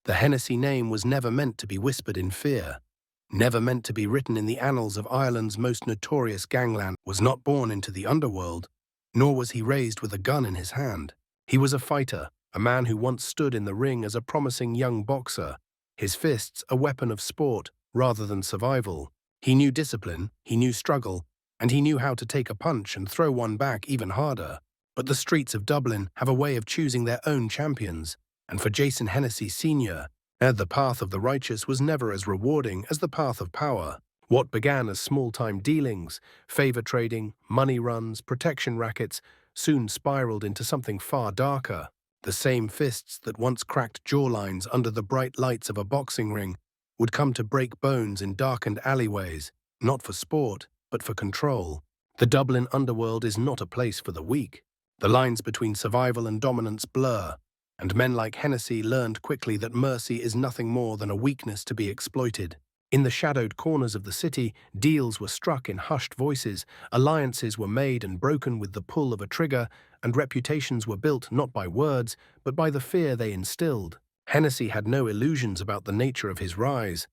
The Hennessy name was never meant to be whispered in fear, never meant to be written in the annals of Ireland's most notorious gangland. Was not born into the underworld, nor was he raised with a gun in his hand. He was a fighter, a man who once stood in the ring as a promising young boxer, his fists a weapon of sport rather than survival. He knew discipline, he knew struggle, and he knew how to take a punch and throw one back even harder. But the streets of Dublin have a way of choosing their own champions, and for Jason Hennessy Sr., the path of the righteous was never as rewarding as the path of power. What began as small-time dealings, favor trading, money runs, protection rackets, soon spiraled into something far darker. The same fists that once cracked jawlines under the bright lights of a boxing ring would come to break bones in darkened alleyways, not for sport, but for control. The Dublin underworld is not a place for the weak. The lines between survival and dominance blur, and men like Hennessy learned quickly that mercy is nothing more than a weakness to be exploited. In the shadowed corners of the city, deals were struck in hushed voices, alliances were made and broken with the pull of a trigger, and reputations were built not by words, but by the fear they instilled. Hennessy had no illusions about the nature of his rise.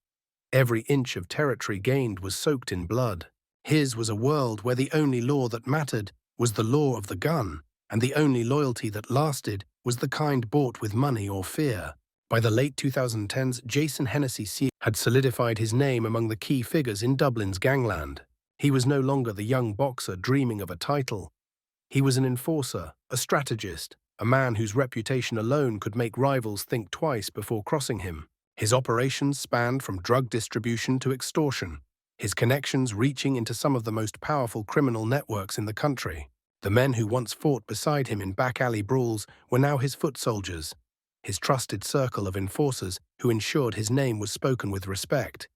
Every inch of territory gained was soaked in blood. His was a world where the only law that mattered was the law of the gun, and the only loyalty that lasted was the kind bought with money or fear. By the late 2010s, Jason Hennessy Sr. had solidified his name among the key figures in Dublin's gangland. He was no longer the young boxer dreaming of a title. He was an enforcer, a strategist, a man whose reputation alone could make rivals think twice before crossing him. His operations spanned from drug distribution to extortion, his connections reaching into some of the most powerful criminal networks in the country. The men who once fought beside him in back-alley brawls were now his foot soldiers, his trusted circle of enforcers who ensured his name was spoken with respect,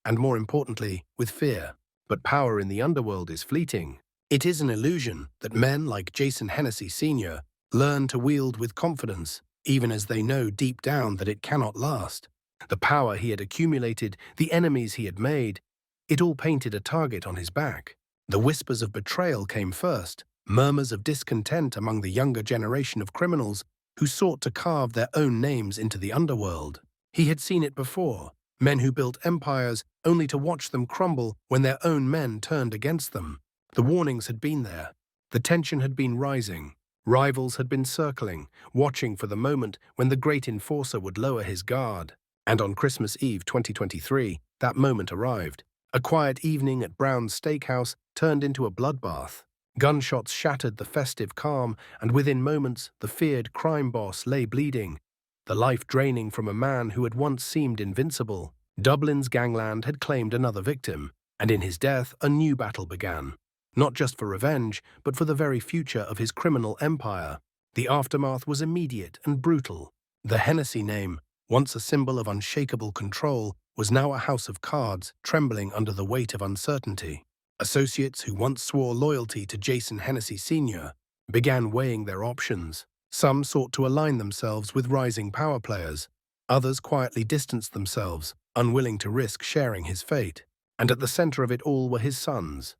and more importantly, with fear. But power in the underworld is fleeting. It is an illusion that men like Jason Hennessy Sr. learn to wield with confidence, even as they know deep down that it cannot last. The power he had accumulated, the enemies he had made, it all painted a target on his back. The whispers of betrayal came first, murmurs of discontent among the younger generation of criminals who sought to carve their own names into the underworld. He had seen it before, men who built empires only to watch them crumble when their own men turned against them. The warnings had been there. The tension had been rising. Rivals had been circling, watching for the moment when the great enforcer would lower his guard. And on Christmas Eve 2023, that moment arrived. A quiet evening at Brown's Steakhouse turned into a bloodbath. Gunshots shattered the festive calm, and within moments, the feared crime boss lay bleeding, the life draining from a man who had once seemed invincible. Dublin's gangland had claimed another victim, and in his death, a new battle began. Not just for revenge, but for the very future of his criminal empire. The aftermath was immediate and brutal. The Hennessy name, once a symbol of unshakable control, was now a house of cards trembling under the weight of uncertainty. Associates who once swore loyalty to Jason Hennessy Sr. began weighing their options. Some sought to align themselves with rising power players. Others quietly distanced themselves, unwilling to risk sharing his fate. And at the center of it all were his sons.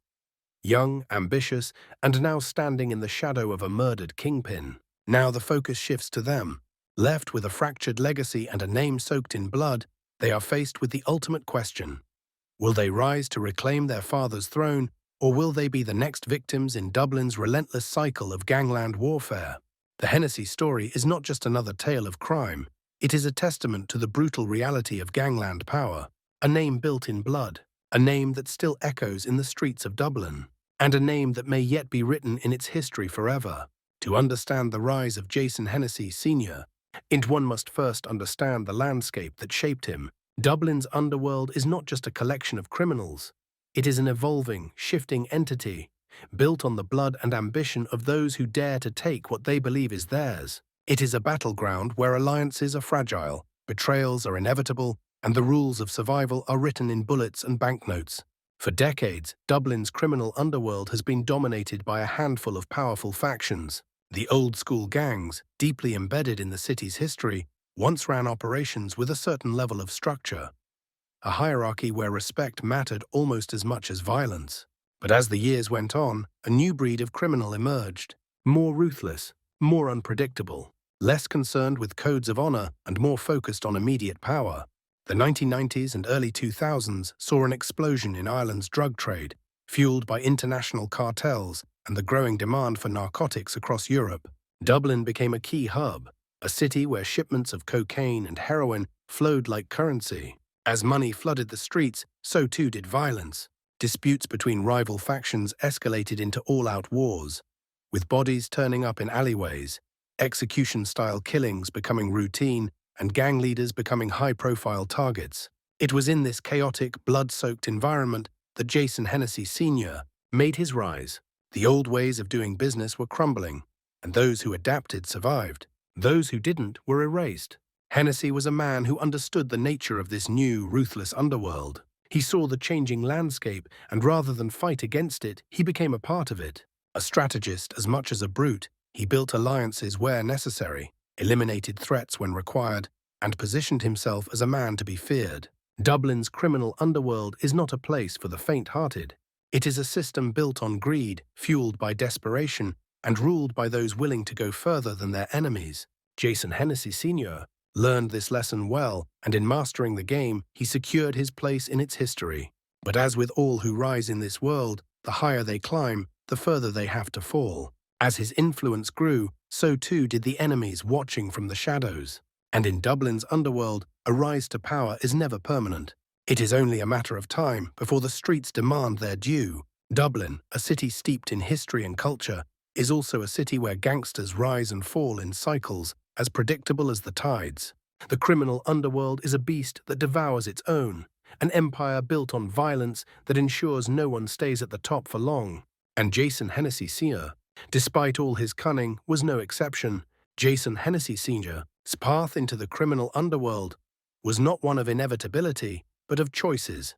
Young, ambitious, and now standing in the shadow of a murdered kingpin. Now the focus shifts to them. Left with a fractured legacy and a name soaked in blood, they are faced with the ultimate question. Will they rise to reclaim their father's throne, or will they be the next victims in Dublin's relentless cycle of gangland warfare? The Hennessy story is not just another tale of crime. It is a testament to the brutal reality of gangland power. A name built in blood, a name that still echoes in the streets of Dublin, and a name that may yet be written in its history forever. To understand the rise of Jason Hennessy Sr., one must first understand the landscape that shaped him. Dublin's underworld is not just a collection of criminals. It is an evolving, shifting entity, built on the blood and ambition of those who dare to take what they believe is theirs. It is a battleground where alliances are fragile, betrayals are inevitable, and the rules of survival are written in bullets and banknotes. For decades, Dublin's criminal underworld has been dominated by a handful of powerful factions. The old-school gangs, deeply embedded in the city's history, once ran operations with a certain level of structure, a hierarchy where respect mattered almost as much as violence. But as the years went on, a new breed of criminal emerged, more ruthless, more unpredictable. less concerned with codes of honor and more focused on immediate power. The 1990s and early 2000s saw an explosion in Ireland's drug trade, fueled by international cartels and the growing demand for narcotics across Europe. Dublin became a key hub, a city where shipments of cocaine and heroin flowed like currency. As money flooded the streets, so too did violence. Disputes between rival factions escalated into all-out wars, with bodies turning up in alleyways, execution-style killings becoming routine, and gang leaders becoming high-profile targets. It was in this chaotic, blood-soaked environment that Jason Hennessy Sr. made his rise. The old ways of doing business were crumbling, and those who adapted survived. Those who didn't were erased. Hennessy was a man who understood the nature of this new, ruthless underworld. He saw the changing landscape, and rather than fight against it, he became a part of it. A strategist as much as a brute, he built alliances where necessary, eliminated threats when required, and positioned himself as a man to be feared. Dublin's criminal underworld is not a place for the faint-hearted. It is a system built on greed, fueled by desperation, and ruled by those willing to go further than their enemies. Jason Hennessy Sr. learned this lesson well, and in mastering the game, he secured his place in its history. But as with all who rise in this world, the higher they climb, the further they have to fall. As his influence grew, so too did the enemies watching from the shadows. And in Dublin's underworld, a rise to power is never permanent. It is only a matter of time before the streets demand their due. Dublin, a city steeped in history and culture, is also a city where gangsters rise and fall in cycles, as predictable as the tides. The criminal underworld is a beast that devours its own, an empire built on violence that ensures no one stays at the top for long. And Jason Hennessy Sr., despite all his cunning, was no exception. Jason Hennessy Sr.'s path into the criminal underworld was not one of inevitability, but of choices.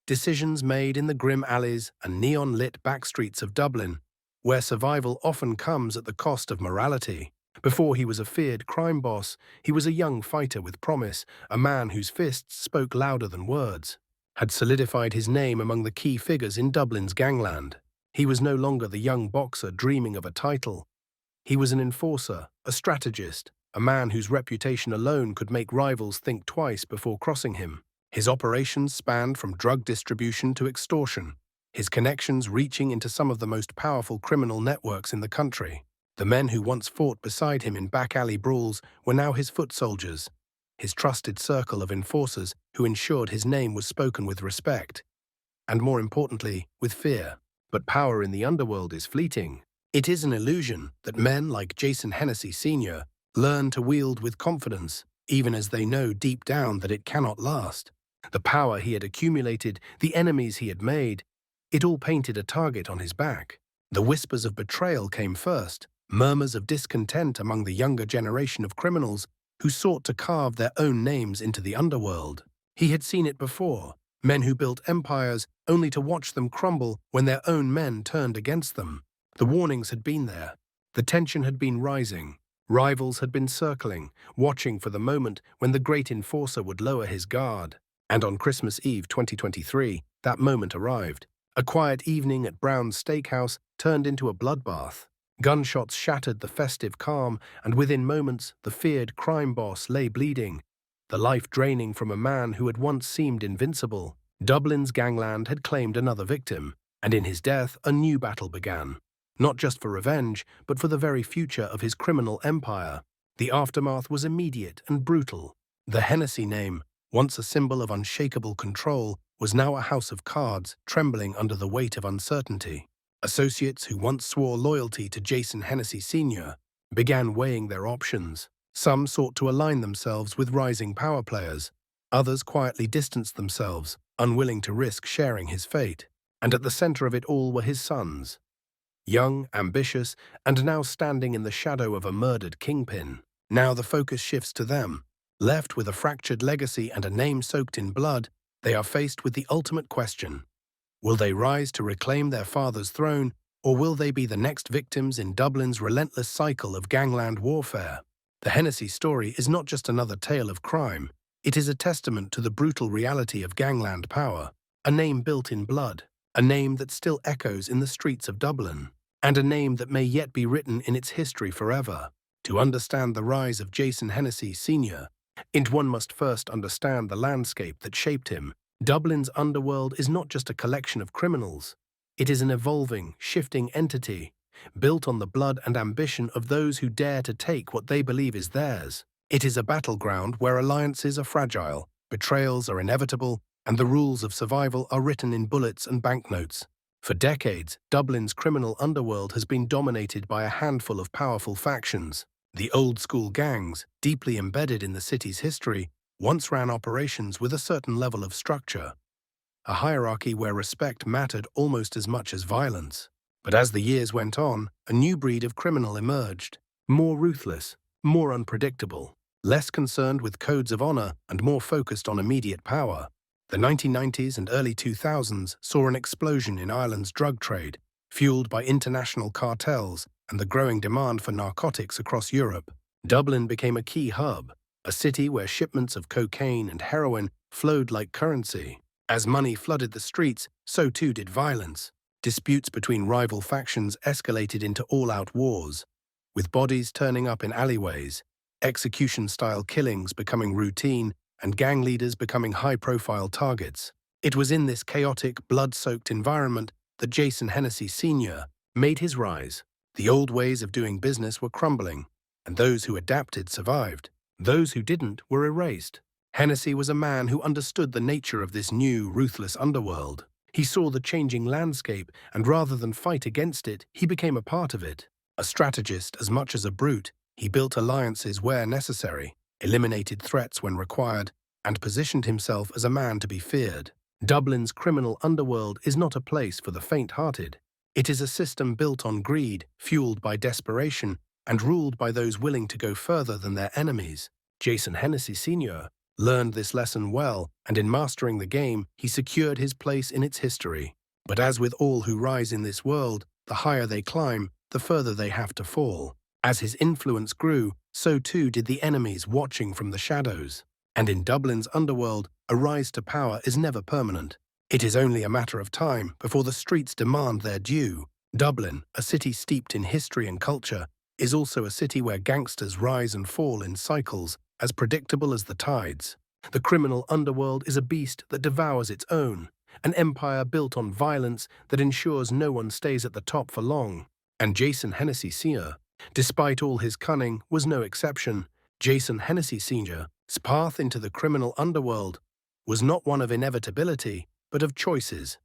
Decisions made in the grim alleys and neon-lit backstreets of Dublin, where survival often comes at the cost of morality. Before he was a feared crime boss, he was a young fighter with promise, a man whose fists spoke louder than words, had solidified his name among the key figures in Dublin's gangland. He was no longer the young boxer dreaming of a title. He was an enforcer, a strategist, a man whose reputation alone could make rivals think twice before crossing him. His operations spanned from drug distribution to extortion, his connections reaching into some of the most powerful criminal networks in the country. The men who once fought beside him in back-alley brawls were now his foot soldiers, his trusted circle of enforcers who ensured his name was spoken with respect, and more importantly, with fear. But power in the underworld is fleeting. It is an illusion that men like Jason Hennessy Sr. learn to wield with confidence, even as they know deep down that it cannot last. The power he had accumulated, the enemies he had made, it all painted a target on his back. The whispers of betrayal came first, murmurs of discontent among the younger generation of criminals who sought to carve their own names into the underworld. He had seen it before, men who built empires only to watch them crumble when their own men turned against them. The warnings had been there. The tension had been rising. Rivals had been circling, watching for the moment when the great enforcer would lower his guard. And on Christmas Eve 2023, that moment arrived. A quiet evening at Brown's Steakhouse turned into a bloodbath. Gunshots shattered the festive calm, and within moments, the feared crime boss lay bleeding, the life draining from a man who had once seemed invincible. Dublin's gangland had claimed another victim, and in his death, a new battle began. Not just for revenge, but for the very future of his criminal empire. The aftermath was immediate and brutal. The Hennessy name, once a symbol of unshakable control, was now a house of cards trembling under the weight of uncertainty. Associates who once swore loyalty to Jason Hennessy Sr. began weighing their options. Some sought to align themselves with rising power players. Others quietly distanced themselves, unwilling to risk sharing his fate. And at the center of it all were his sons. Young, ambitious, and now standing in the shadow of a murdered kingpin. Now the focus shifts to them. Left with a fractured legacy and a name soaked in blood, they are faced with the ultimate question. Will they rise to reclaim their father's throne, or will they be the next victims in Dublin's relentless cycle of gangland warfare? The Hennessy story is not just another tale of crime. It is a testament to the brutal reality of gangland power, a name built in blood, a name that still echoes in the streets of Dublin, and a name that may yet be written in its history forever. To understand the rise of Jason Hennessy Sr., one must first understand the landscape that shaped him. Dublin's underworld is not just a collection of criminals. It is an evolving, shifting entity, built on the blood and ambition of those who dare to take what they believe is theirs. It is a battleground where alliances are fragile, betrayals are inevitable, and the rules of survival are written in bullets and banknotes. For decades, Dublin's criminal underworld has been dominated by a handful of powerful factions. The old-school gangs, deeply embedded in the city's history, once ran operations with a certain level of structure, a hierarchy where respect mattered almost as much as violence. But as the years went on, a new breed of criminal emerged, more ruthless, more unpredictable, less concerned with codes of honor and more focused on immediate power. The 1990s and early 2000s saw an explosion in Ireland's drug trade, fueled by international cartels and the growing demand for narcotics across Europe. Dublin became a key hub, a city where shipments of cocaine and heroin flowed like currency. As money flooded the streets, so too did violence. Disputes between rival factions escalated into all-out wars, with bodies turning up in alleyways, execution-style killings becoming routine, and gang leaders becoming high-profile targets. It was in this chaotic, blood-soaked environment that Jason Hennessy Sr. made his rise. The old ways of doing business were crumbling, and those who adapted survived. Those who didn't were erased. Hennessy was a man who understood the nature of this new, ruthless underworld. He saw the changing landscape, and rather than fight against it, he became a part of it. A strategist as much as a brute, he built alliances where necessary, eliminated threats when required, and positioned himself as a man to be feared. Dublin's criminal underworld is not a place for the faint-hearted. It is a system built on greed, fueled by desperation, and ruled by those willing to go further than their enemies. Jason Hennessy Sr. learned this lesson well, and in mastering the game, he secured his place in its history. But as with all who rise in this world, the higher they climb, the further they have to fall. As his influence grew, so too did the enemies watching from the shadows. And in Dublin's underworld, a rise to power is never permanent. It is only a matter of time before the streets demand their due. Dublin, a city steeped in history and culture, is also a city where gangsters rise and fall in cycles, as predictable as the tides. The criminal underworld is a beast that devours its own, an empire built on violence that ensures no one stays at the top for long. And Jason Hennessy Sr., despite all his cunning, was no exception. Jason Hennessy Sr.'s path into the criminal underworld was not one of inevitability, but of choices.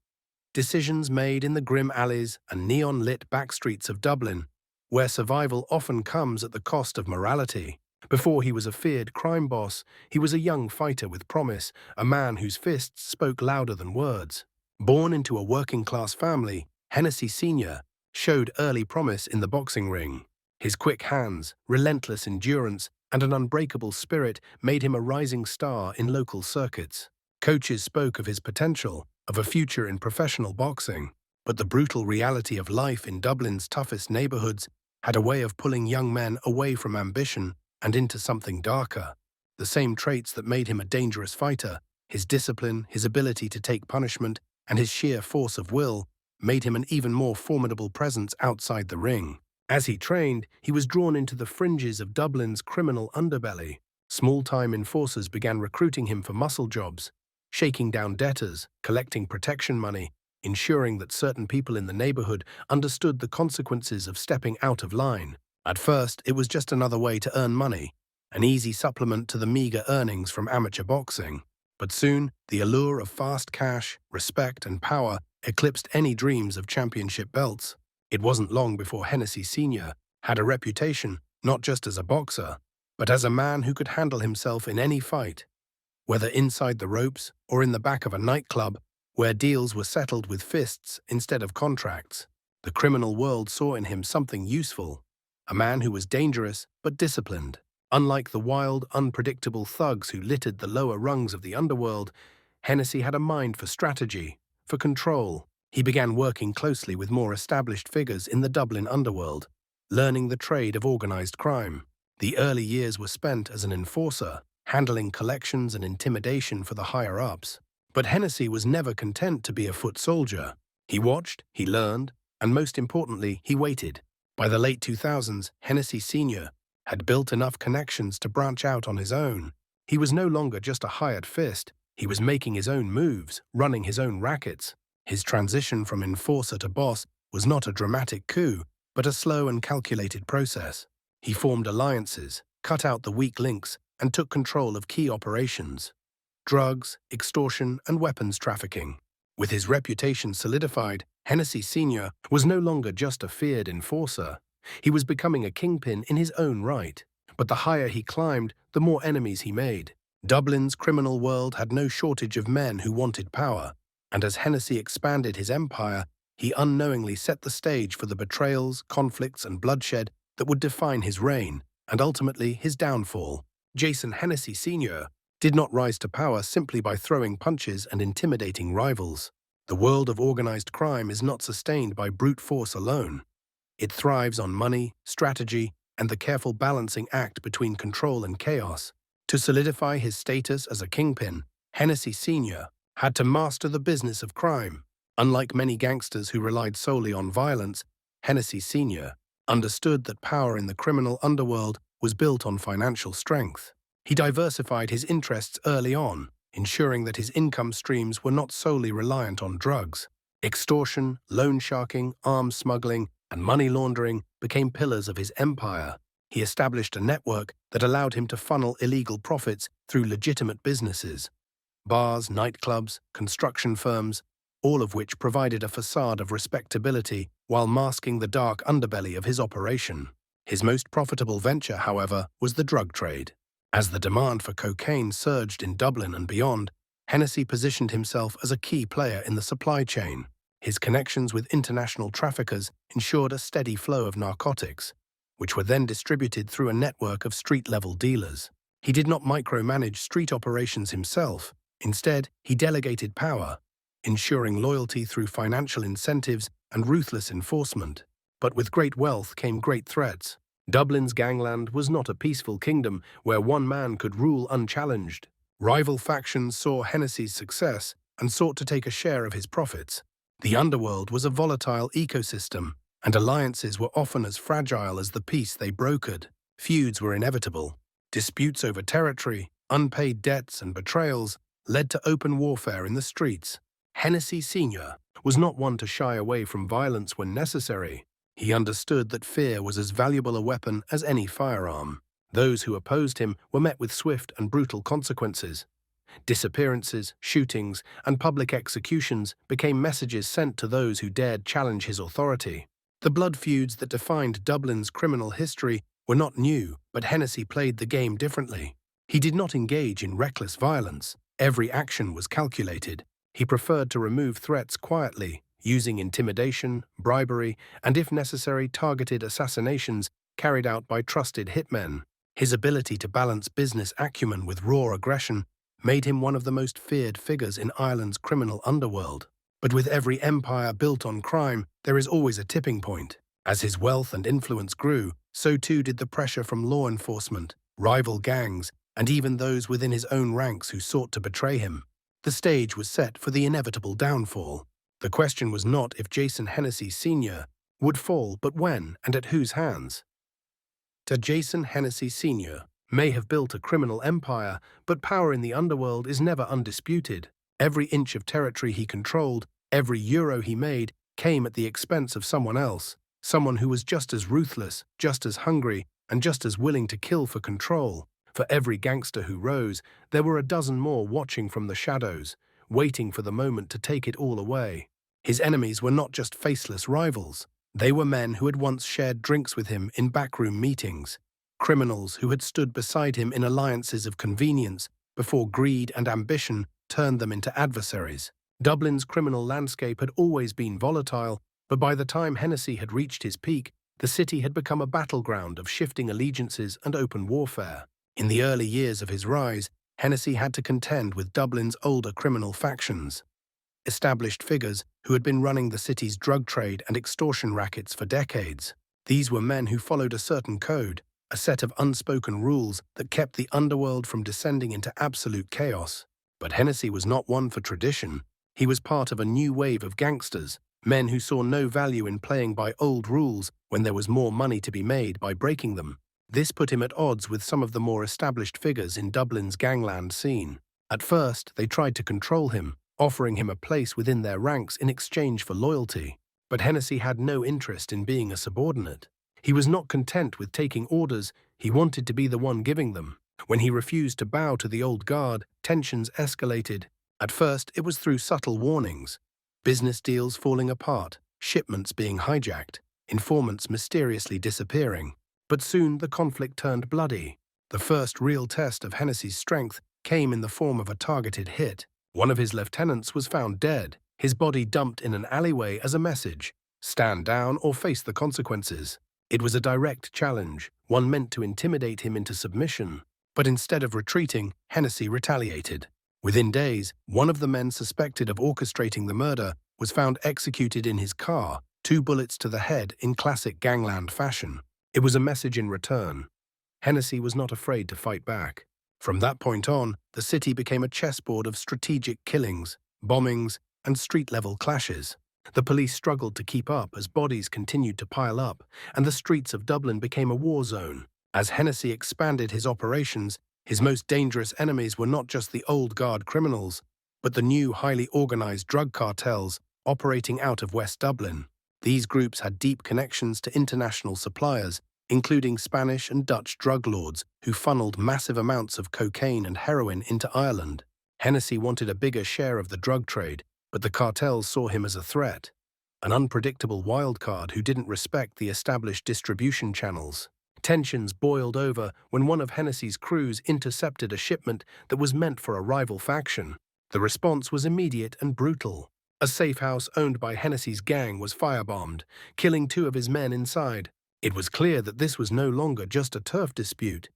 Decisions made in the grim alleys and neon-lit backstreets of Dublin, where survival often comes at the cost of morality. Before he was a feared crime boss, he was a young fighter with promise, a man whose fists spoke louder than words. Born into a working-class family, Hennessy Sr. showed early promise in the boxing ring. His quick hands, relentless endurance, and an unbreakable spirit made him a rising star in local circuits. Coaches spoke of his potential, of a future in professional boxing, but the brutal reality of life in Dublin's toughest neighborhoods had a way of pulling young men away from ambition and into something darker. The same traits that made him a dangerous fighter, his discipline, his ability to take punishment, and his sheer force of will, made him an even more formidable presence outside the ring. As he trained, he was drawn into the fringes of Dublin's criminal underbelly. Small-time enforcers began recruiting him for muscle jobs, shaking down debtors, collecting protection money, ensuring that certain people in the neighborhood understood the consequences of stepping out of line. At first, it was just another way to earn money, an easy supplement to the meager earnings from amateur boxing. But soon, the allure of fast cash, respect, and power eclipsed any dreams of championship belts. It wasn't long before Hennessy Sr. had a reputation, not just as a boxer, but as a man who could handle himself in any fight. Whether inside the ropes or in the back of a nightclub, where deals were settled with fists instead of contracts, the criminal world saw in him something useful. A man who was dangerous but disciplined. Unlike the wild, unpredictable thugs who littered the lower rungs of the underworld, Hennessy had a mind for strategy, for control. He began working closely with more established figures in the Dublin underworld, learning the trade of organized crime. The early years were spent as an enforcer, handling collections and intimidation for the higher-ups. But Hennessy was never content to be a foot soldier. He watched, he learned, and most importantly, he waited. By the late 2000s, Hennessy Sr. had built enough connections to branch out on his own. He was no longer just a hired fist. He was making his own moves, running his own rackets. His transition from enforcer to boss was not a dramatic coup, but a slow and calculated process. He formed alliances, cut out the weak links, and took control of key operations: drugs, extortion, and weapons trafficking. With his reputation solidified, Hennessy Sr. was no longer just a feared enforcer. He was becoming a kingpin in his own right. But the higher he climbed, the more enemies he made. Dublin's criminal world had no shortage of men who wanted power, and as Hennessy expanded his empire, he unknowingly set the stage for the betrayals, conflicts, and bloodshed that would define his reign, and ultimately his downfall. Jason Hennessy Sr. did not rise to power simply by throwing punches and intimidating rivals. The world of organized crime is not sustained by brute force alone. It thrives on money, strategy, and the careful balancing act between control and chaos. To solidify his status as a kingpin, Hennessy Sr. had to master the business of crime. Unlike many gangsters who relied solely on violence, Hennessy Sr. understood that power in the criminal underworld was built on financial strength. He diversified his interests early on, ensuring that his income streams were not solely reliant on drugs. Extortion, loan sharking, arms smuggling, and money laundering became pillars of his empire. He established a network that allowed him to funnel illegal profits through legitimate businesses: bars, nightclubs, construction firms, all of which provided a facade of respectability while masking the dark underbelly of his operation. His most profitable venture, however, was the drug trade. As the demand for cocaine surged in Dublin and beyond, Hennessy positioned himself as a key player in the supply chain. His connections with international traffickers ensured a steady flow of narcotics, which were then distributed through a network of street-level dealers. He did not micromanage street operations himself. Instead, he delegated power, ensuring loyalty through financial incentives and ruthless enforcement. But with great wealth came great threats. Dublin's Gangland was not a peaceful kingdom where one man could rule unchallenged. Rival factions saw Hennessy's success and sought to take a share of his profits. The underworld was a volatile ecosystem, and alliances were often as fragile as the peace they brokered. Feuds were inevitable. Disputes over territory, unpaid debts, and betrayals led to open warfare in the streets. Hennessy Sr. was not one to shy away from violence when necessary. He understood that fear was as valuable a weapon as any firearm. Those who opposed him were met with swift and brutal consequences. Disappearances, shootings, and public executions became messages sent to those who dared challenge his authority. The blood feuds that defined Dublin's criminal history were not new, but Hennessy played the game differently. He did not engage in reckless violence. Every action was calculated. He preferred to remove threats quietly, using intimidation, bribery, and if necessary, targeted assassinations carried out by trusted hitmen. His ability to balance business acumen with raw aggression made him one of the most feared figures in Ireland's criminal underworld. But with every empire built on crime, there is always a tipping point. As his wealth and influence grew, so too did the pressure from law enforcement, rival gangs, and even those within his own ranks who sought to betray him. The stage was set for the inevitable downfall. The question was not if Jason Hennessy Sr. would fall, but when and at whose hands. Jason Hennessy Sr. may have built a criminal empire, but power in the underworld is never undisputed. Every inch of territory he controlled, every euro he made, came at the expense of someone else, someone who was just as ruthless, just as hungry, and just as willing to kill for control. For every gangster who rose, there were a dozen more watching from the shadows, waiting for the moment to take it all away. His enemies were not just faceless rivals. They were men who had once shared drinks with him in backroom meetings, criminals who had stood beside him in alliances of convenience before greed and ambition turned them into adversaries. Dublin's criminal landscape had always been volatile, but by the time Hennessy had reached his peak, the city had become a battleground of shifting allegiances and open warfare. In the early years of his rise, Hennessy had to contend with Dublin's older criminal factions, established figures who had been running the city's drug trade and extortion rackets for decades. These were men who followed a certain code, a set of unspoken rules that kept the underworld from descending into absolute chaos. But Hennessy was not one for tradition. He was part of a new wave of gangsters, men who saw no value in playing by old rules when there was more money to be made by breaking them. This put him at odds with some of the more established figures in Dublin's gangland scene. At first, they tried to control him, offering him a place within their ranks in exchange for loyalty. But Hennessy had no interest in being a subordinate. He was not content with taking orders, he wanted to be the one giving them. When he refused to bow to the old guard, tensions escalated. At first, it was through subtle warnings. Business deals falling apart, shipments being hijacked, informants mysteriously disappearing. But soon the conflict turned bloody. The first real test of Hennessy's strength came in the form of a targeted hit. One of his lieutenants was found dead, his body dumped in an alleyway as a message: stand down or face the consequences. It was a direct challenge, one meant to intimidate him into submission. But instead of retreating, Hennessy retaliated. Within days, one of the men suspected of orchestrating the murder was found executed in his car, 2 bullets to the head in classic gangland fashion. It was a message in return. Hennessy was not afraid to fight back. From that point on, the city became a chessboard of strategic killings, bombings, and street-level clashes. The police struggled to keep up as bodies continued to pile up, and the streets of Dublin became a war zone. As Hennessy expanded his operations, his most dangerous enemies were not just the old guard criminals, but the new highly organized drug cartels operating out of West Dublin. These groups had deep connections to international suppliers, including Spanish and Dutch drug lords who funneled massive amounts of cocaine and heroin into Ireland. Hennessy wanted a bigger share of the drug trade, but the cartels saw him as a threat, an unpredictable wildcard who didn't respect the established distribution channels. Tensions boiled over when one of Hennessy's crews intercepted a shipment that was meant for a rival faction. The response was immediate and brutal. A safe house owned by Hennessy's gang was firebombed, killing 2 of his men inside. It was clear that this was no longer just a turf dispute.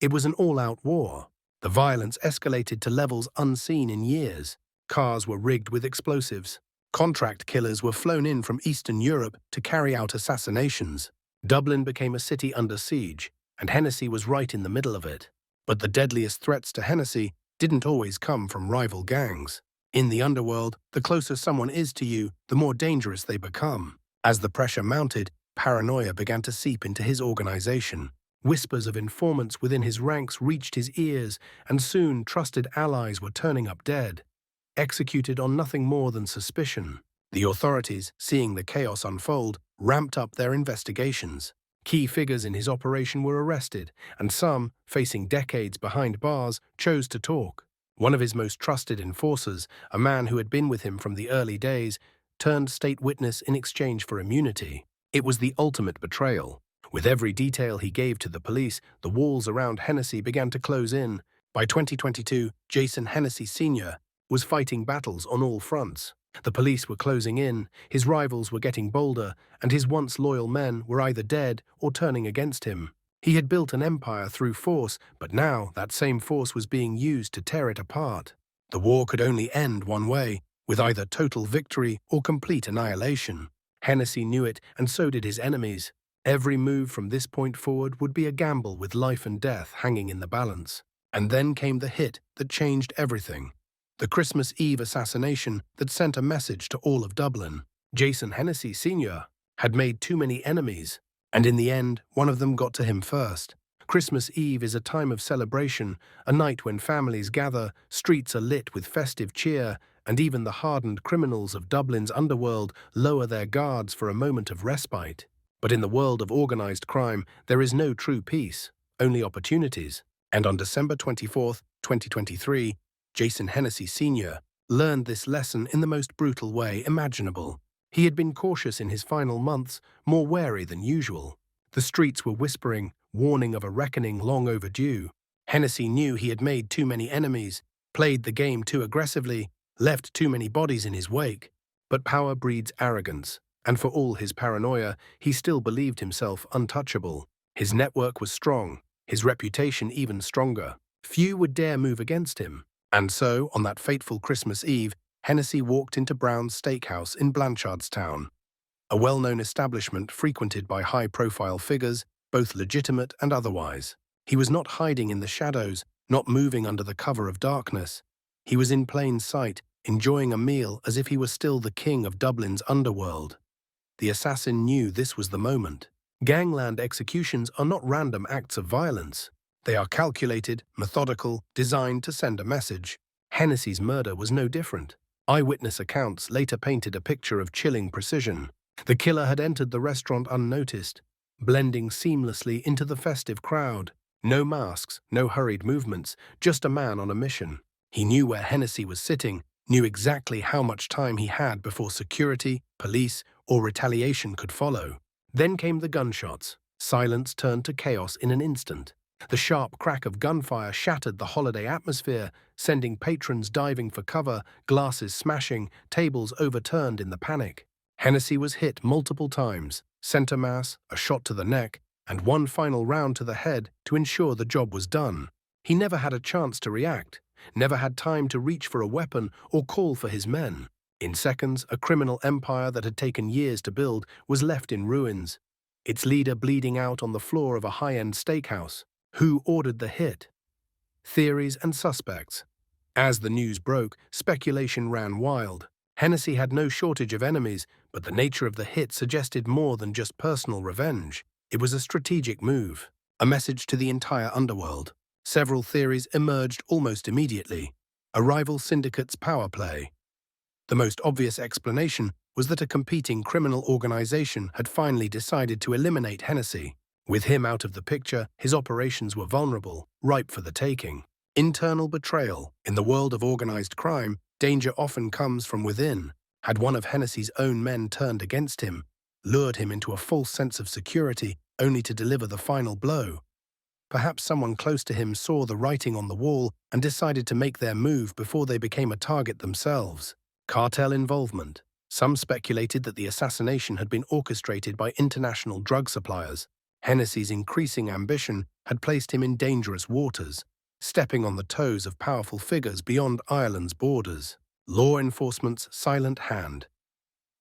It was an all-out war. The violence escalated to levels unseen in years. Cars were rigged with explosives. Contract killers were flown in from Eastern Europe to carry out assassinations. Dublin became a city under siege, and Hennessy was right in the middle of it. But the deadliest threats to Hennessy didn't always come from rival gangs. In the underworld, the closer someone is to you, the more dangerous they become. As the pressure mounted, paranoia began to seep into his organization. Whispers of informants within his ranks reached his ears, and soon trusted allies were turning up dead, executed on nothing more than suspicion. The authorities, seeing the chaos unfold, ramped up their investigations. Key figures in his operation were arrested, and some, facing decades behind bars, chose to talk. One of his most trusted enforcers, a man who had been with him from the early days, turned state witness in exchange for immunity. It was the ultimate betrayal. With every detail he gave to the police, the walls around Hennessy began to close in. By 2022, Jason Hennessy Sr. was fighting battles on all fronts. The police were closing in, his rivals were getting bolder, and his once loyal men were either dead or turning against him. He had built an empire through force, but now that same force was being used to tear it apart. The war could only end one way, with either total victory or complete annihilation. Hennessy knew it, and so did his enemies. Every move from this point forward would be a gamble with life and death hanging in the balance. And then came the hit that changed everything. The Christmas Eve assassination that sent a message to all of Dublin. Jason Hennessy Sr. had made too many enemies, and in the end, one of them got to him first. Christmas Eve is a time of celebration, a night when families gather, streets are lit with festive cheer, and even the hardened criminals of Dublin's underworld lower their guards for a moment of respite. But in the world of organized crime, there is no true peace, only opportunities. And on December 24, 2023, Jason Hennessy Sr. learned this lesson in the most brutal way imaginable. He had been cautious in his final months, more wary than usual. The streets were whispering, warning of a reckoning long overdue. Hennessy knew he had made too many enemies, played the game too aggressively, left too many bodies in his wake. But power breeds arrogance, and for all his paranoia, he still believed himself untouchable. His network was strong, his reputation even stronger. Few would dare move against him. And so, on that fateful Christmas Eve, Hennessy walked into Brown's Steakhouse in Blanchardstown, a well-known establishment frequented by high-profile figures, both legitimate and otherwise. He was not hiding in the shadows, not moving under the cover of darkness. He was in plain sight, enjoying a meal as if he were still the king of Dublin's underworld. The assassin knew this was the moment. Gangland executions are not random acts of violence. They are calculated, methodical, designed to send a message. Hennessy's murder was no different. Eyewitness accounts later painted a picture of chilling precision. The killer had entered the restaurant unnoticed, blending seamlessly into the festive crowd. No masks, no hurried movements, just a man on a mission. He knew where Hennessy was sitting, knew exactly how much time he had before security, police, or retaliation could follow. Then came the gunshots. Silence turned to chaos in an instant. The sharp crack of gunfire shattered the holiday atmosphere, sending patrons diving for cover, glasses smashing, tables overturned in the panic. Hennessy was hit multiple times, center mass, a shot to the neck, and one final round to the head to ensure the job was done. He never had a chance to react, never had time to reach for a weapon or call for his men. In seconds, a criminal empire that had taken years to build was left in ruins, its leader bleeding out on the floor of a high-end steakhouse. Who ordered the hit? Theories and suspects. As the news broke, speculation ran wild. Hennessy had no shortage of enemies, but the nature of the hit suggested more than just personal revenge. It was a strategic move, a message to the entire underworld. Several theories emerged almost immediately. A rival syndicate's power play. The most obvious explanation was that a competing criminal organization had finally decided to eliminate Hennessy. With him out of the picture, his operations were vulnerable, ripe for the taking. Internal betrayal. In the world of organized crime, danger often comes from within. Had one of Hennessy's own men turned against him, lured him into a false sense of security, only to deliver the final blow? Perhaps someone close to him saw the writing on the wall and decided to make their move before they became a target themselves. Cartel involvement. Some speculated that the assassination had been orchestrated by international drug suppliers. Hennessy's increasing ambition had placed him in dangerous waters, stepping on the toes of powerful figures beyond Ireland's borders. Law enforcement's silent hand.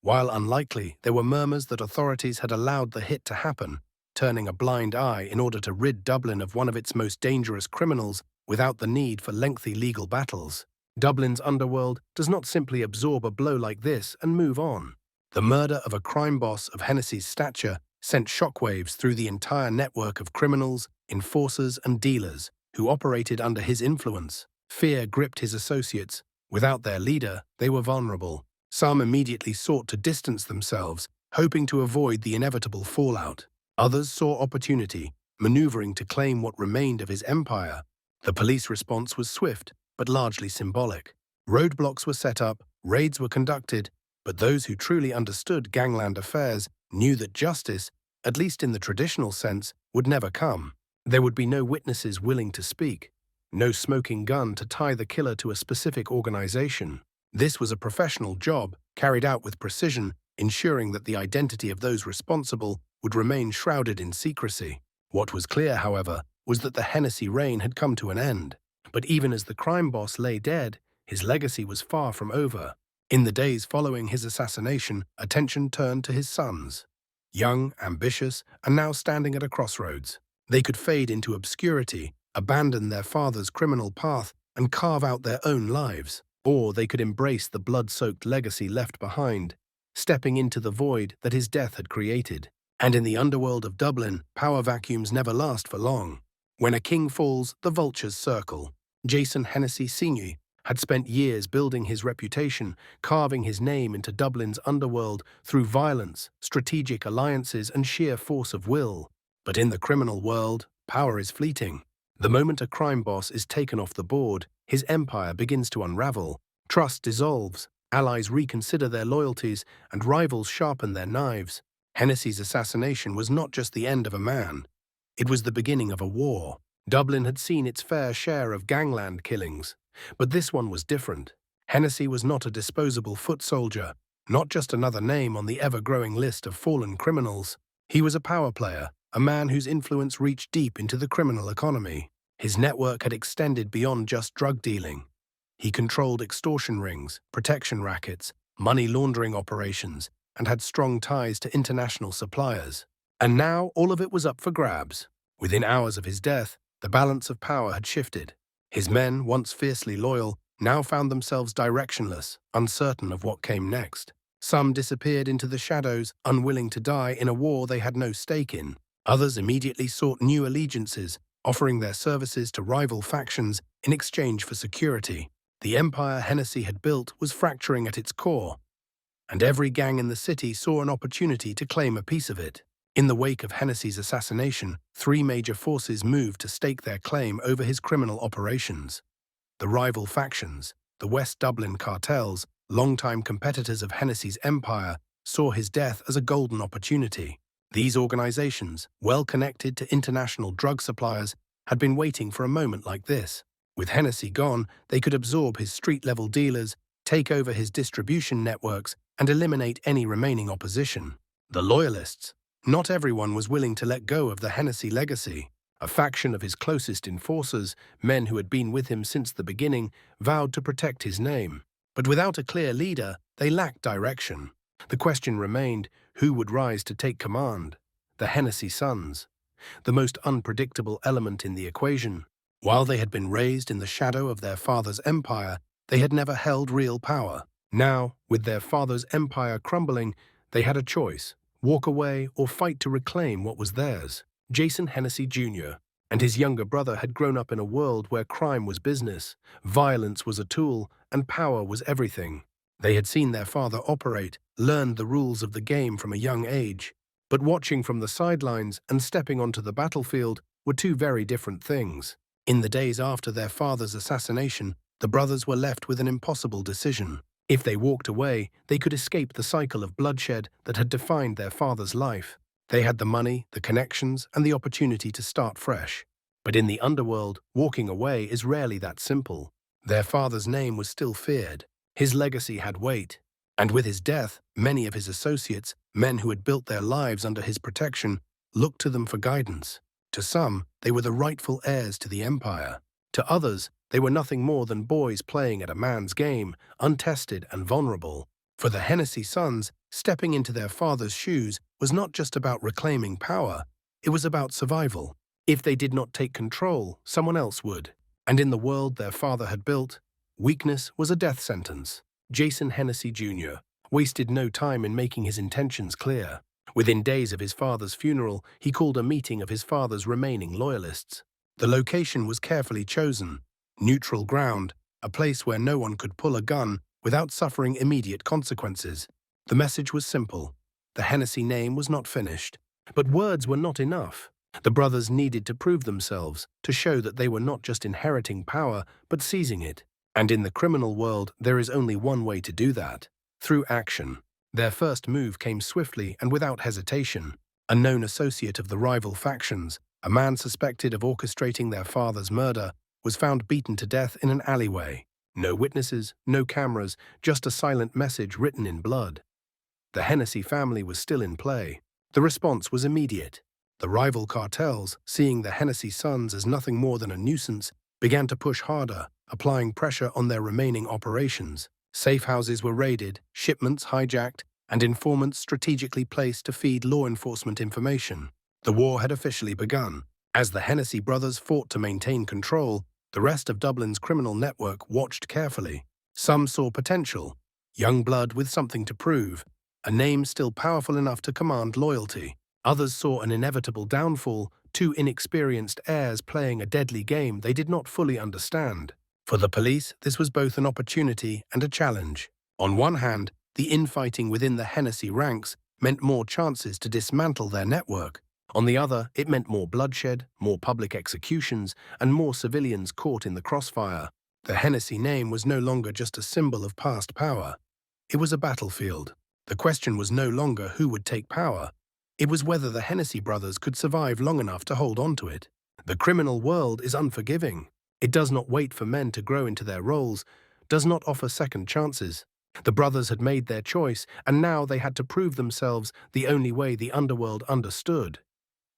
While unlikely, there were murmurs that authorities had allowed the hit to happen, turning a blind eye in order to rid Dublin of one of its most dangerous criminals without the need for lengthy legal battles. Dublin's underworld does not simply absorb a blow like this and move on. The murder of a crime boss of Hennessy's stature sent shockwaves through the entire network of criminals, enforcers, and dealers who operated under his influence. Fear gripped his associates. Without their leader, they were vulnerable. Some immediately sought to distance themselves, hoping to avoid the inevitable fallout. Others saw opportunity, maneuvering to claim what remained of his empire. The police response was swift, but largely symbolic. Roadblocks were set up, raids were conducted, but those who truly understood gangland affairs knew that justice, at least in the traditional sense, would never come. There would be no witnesses willing to speak, no smoking gun to tie the killer to a specific organization. This was a professional job, carried out with precision, ensuring that the identity of those responsible would remain shrouded in secrecy. What was clear, however, was that the Hennessy reign had come to an end. But even as the crime boss lay dead, his legacy was far from over. In the days following his assassination, attention turned to his sons. Young, ambitious, and now standing at a crossroads. They could fade into obscurity, abandon their father's criminal path, and carve out their own lives. Or they could embrace the blood-soaked legacy left behind, stepping into the void that his death had created. And in the underworld of Dublin, power vacuums never last for long. When a king falls, the vultures circle. Jason Hennessy Sr. had spent years building his reputation, carving his name into Dublin's underworld through violence, strategic alliances, and sheer force of will. But in the criminal world, power is fleeting. The moment a crime boss is taken off the board, his empire begins to unravel. Trust dissolves, allies reconsider their loyalties, and rivals sharpen their knives. Hennessy's assassination was not just the end of a man. It was the beginning of a war. Dublin had seen its fair share of gangland killings, but this one was different. Hennessy was not a disposable foot soldier, not just another name on the ever-growing list of fallen criminals. He was a power player, a man whose influence reached deep into the criminal economy. His network had extended beyond just drug dealing. He controlled extortion rings, protection rackets, money laundering operations, and had strong ties to international suppliers. And now all of it was up for grabs. Within hours of his death, the balance of power had shifted. His men, once fiercely loyal, now found themselves directionless, uncertain of what came next. Some disappeared into the shadows, unwilling to die in a war they had no stake in. Others immediately sought new allegiances, offering their services to rival factions in exchange for security. The empire Hennessy had built was fracturing at its core, and every gang in the city saw an opportunity to claim a piece of it. In the wake of Hennessy's assassination, three major forces moved to stake their claim over his criminal operations. The rival factions, the West Dublin cartels, longtime competitors of Hennessy's empire, saw his death as a golden opportunity. These organizations, well connected to international drug suppliers, had been waiting for a moment like this. With Hennessy gone, they could absorb his street-level dealers, take over his distribution networks, and eliminate any remaining opposition. The Loyalists. Not everyone was willing to let go of the Hennessy legacy. A faction of his closest enforcers, men who had been with him since the beginning, vowed to protect his name. But without a clear leader, they lacked direction. The question remained, who would rise to take command? The Hennessy sons, the most unpredictable element in the equation. While they had been raised in the shadow of their father's empire, they had never held real power. Now, with their father's empire crumbling, they had a choice: walk away or fight to reclaim what was theirs. Jason Hennessy Sr. and his younger brother had grown up in a world where crime was business, violence was a tool, and power was everything. They had seen their father operate, learned the rules of the game from a young age. But watching from the sidelines and stepping onto the battlefield were two very different things. In the days after their father's assassination, the brothers were left with an impossible decision. If they walked away, they could escape the cycle of bloodshed that had defined their father's life. They had the money, the connections, and the opportunity to start fresh. But in the underworld, walking away is rarely that simple. Their father's name was still feared. His legacy had weight. And with his death, many of his associates, men who had built their lives under his protection, looked to them for guidance. To some, they were the rightful heirs to the empire. To others, they were nothing more than boys playing at a man's game, untested and vulnerable. For the Hennessy sons, stepping into their father's shoes was not just about reclaiming power, it was about survival. If they did not take control, someone else would. And in the world their father had built, weakness was a death sentence. Jason Hennessy Sr. wasted no time in making his intentions clear. Within days of his father's funeral, he called a meeting of his father's remaining loyalists. The location was carefully chosen, neutral ground, a place where no one could pull a gun without suffering immediate consequences. The message was simple. The Hennessy name was not finished. But words were not enough. The brothers needed to prove themselves, to show that they were not just inheriting power, but seizing it. And in the criminal world, there is only one way to do that: through action. Their first move came swiftly and without hesitation. A known associate of the rival factions, a man suspected of orchestrating their father's murder, was found beaten to death in an alleyway. No witnesses, no cameras, just a silent message written in blood. The Hennessy family was still in play. The response was immediate. The rival cartels, seeing the Hennessy sons as nothing more than a nuisance, began to push harder, applying pressure on their remaining operations. Safe houses were raided, shipments hijacked, and informants strategically placed to feed law enforcement information. The war had officially begun. As the Hennessy brothers fought to maintain control, the rest of Dublin's criminal network watched carefully. Some saw potential, young blood with something to prove, a name still powerful enough to command loyalty. Others saw an inevitable downfall, two inexperienced heirs playing a deadly game they did not fully understand. For the police, this was both an opportunity and a challenge. On one hand, the infighting within the Hennessy ranks meant more chances to dismantle their network. On the other, it meant more bloodshed, more public executions, and more civilians caught in the crossfire. The Hennessy name was no longer just a symbol of past power. It was a battlefield. The question was no longer who would take power. It was whether the Hennessy brothers could survive long enough to hold on to it. The criminal world is unforgiving. It does not wait for men to grow into their roles, does not offer second chances. The brothers had made their choice, and now they had to prove themselves the only way the underworld understood: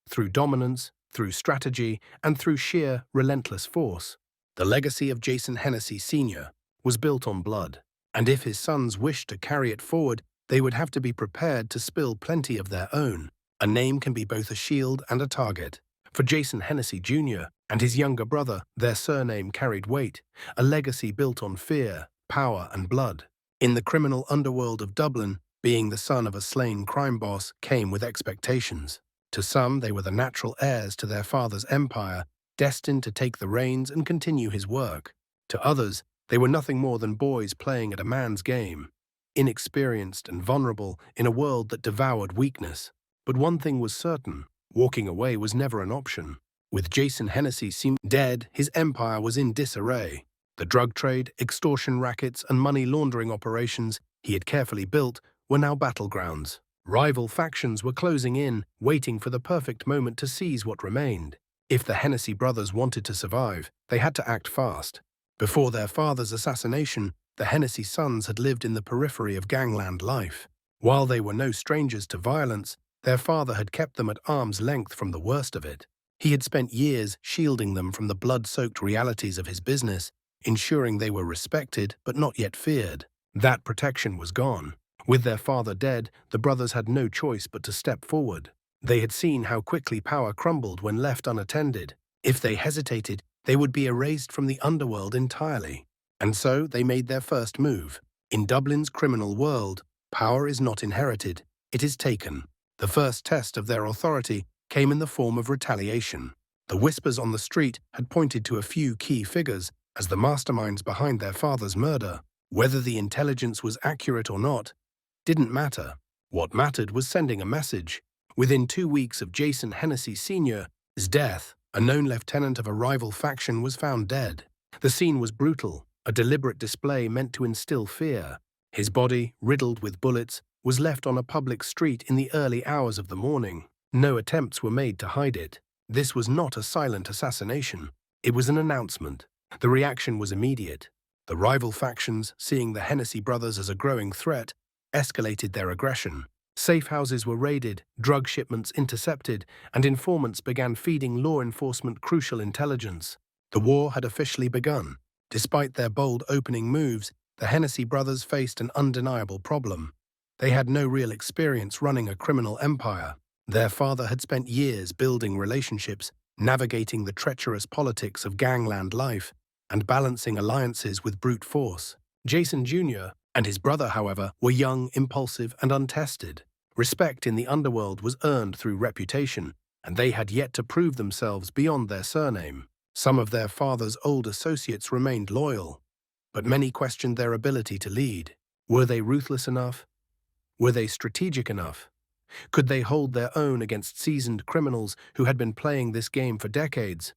through dominance, through strategy, and through sheer, relentless force. The legacy of Jason Hennessy Sr. was built on blood, and if his sons wished to carry it forward, they would have to be prepared to spill plenty of their own. A name can be both a shield and a target. For Jason Hennessy Sr. and his younger brother, their surname carried weight, a legacy built on fear, power, and blood. In the criminal underworld of Dublin, Being the son of a slain crime boss came with expectations. To some, they were the natural heirs to their father's empire, destined to take the reins and continue his work. To others, they were nothing more than boys playing at a man's game, inexperienced and vulnerable in a world that devoured weakness. But one thing was certain: walking away was never an option. With Jason Hennessy Sr. dead, his empire was in disarray. The drug trade, extortion rackets, and money laundering operations he had carefully built were now battlegrounds. Rival factions were closing in, waiting for the perfect moment to seize what remained. If the Hennessy brothers wanted to survive, they had to act fast. Before their father's assassination, the Hennessy sons had lived in the periphery of gangland life. While they were no strangers to violence, their father had kept them at arm's length from the worst of it. He had spent years shielding them from the blood-soaked realities of his business, ensuring they were respected but not yet feared. That protection was gone. With their father dead, the brothers had no choice but to step forward. They had seen how quickly power crumbled when left unattended. If they hesitated, they would be erased from the underworld entirely. And so they made their first move. In Dublin's criminal world, power is not inherited, it is taken. The first test of their authority came in the form of retaliation. The whispers on the street had pointed to a few key figures as the masterminds behind their father's murder. Whether the intelligence was accurate or not didn't matter. What mattered was sending a message. Within 2 weeks of Jason Hennessy Sr.'s death, a known lieutenant of a rival faction was found dead. The scene was brutal, a deliberate display meant to instill fear. His body, riddled with bullets, was left on a public street in the early hours of the morning. No attempts were made to hide it. This was not a silent assassination. It was an announcement. The reaction was immediate. The rival factions, seeing the Hennessy brothers as a growing threat, escalated their aggression. Safe houses were raided, drug shipments intercepted, and informants began feeding law enforcement crucial intelligence. The war had officially begun. Despite their bold opening moves, the Hennessy brothers faced an undeniable problem. They had no real experience running a criminal empire. Their father had spent years building relationships, navigating the treacherous politics of gangland life, and balancing alliances with brute force. Jason Jr. and his brother, however, were young, impulsive, and untested. Respect in the underworld was earned through reputation, and they had yet to prove themselves beyond their surname. Some of their father's old associates remained loyal, but many questioned their ability to lead. Were they ruthless enough? Were they strategic enough? Could they hold their own against seasoned criminals who had been playing this game for decades?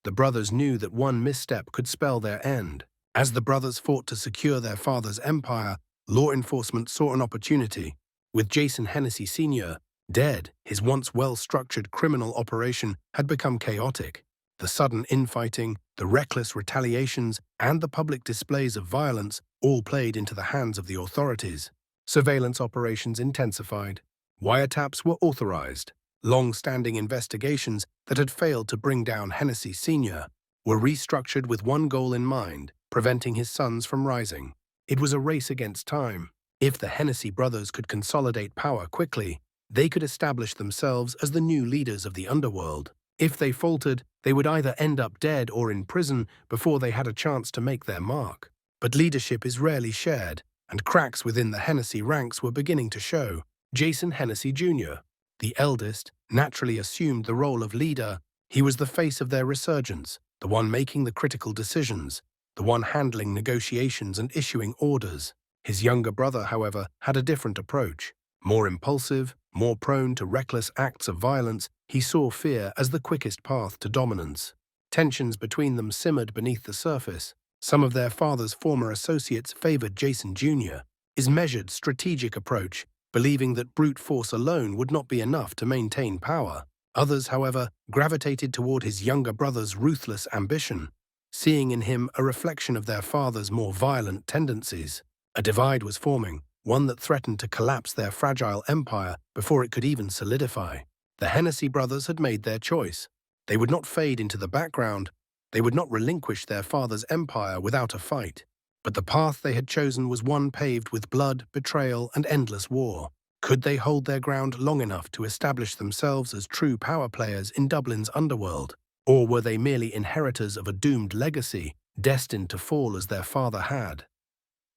The brothers knew that one misstep could spell their end. As the brothers fought to secure their father's empire, law enforcement saw an opportunity. With Jason Hennessy Sr. dead, his once well-structured criminal operation had become chaotic. The sudden infighting, the reckless retaliations, and the public displays of violence all played into the hands of the authorities. Surveillance operations intensified. Wiretaps were authorized. Long-standing investigations that had failed to bring down Hennessy Sr. were restructured with one goal in mind: preventing his sons from rising. It was a race against time. If the Hennessy brothers could consolidate power quickly, they could establish themselves as the new leaders of the underworld. If they faltered, they would either end up dead or in prison before they had a chance to make their mark. But leadership is rarely shared, and cracks within the Hennessy ranks were beginning to show. Jason Hennessy Jr., the eldest, naturally assumed the role of leader. He was the face of their resurgence, the one making the critical decisions, the one handling negotiations and issuing orders. His younger brother, however, had a different approach. More impulsive, more prone to reckless acts of violence, he saw fear as the quickest path to dominance. Tensions between them simmered beneath the surface. Some of their father's former associates favored Jason Jr. His measured, strategic approach, believing that brute force alone would not be enough to maintain power. Others, however, gravitated toward his younger brother's ruthless ambition, seeing in him a reflection of their father's more violent tendencies. A divide was forming, one that threatened to collapse their fragile empire before it could even solidify. The Hennessy brothers had made their choice. They would not fade into the background. They would not relinquish their father's empire without a fight. But the path they had chosen was one paved with blood, betrayal, and endless war. Could they hold their ground long enough to establish themselves as true power players in Dublin's underworld? Or were they merely inheritors of a doomed legacy, destined to fall as their father had?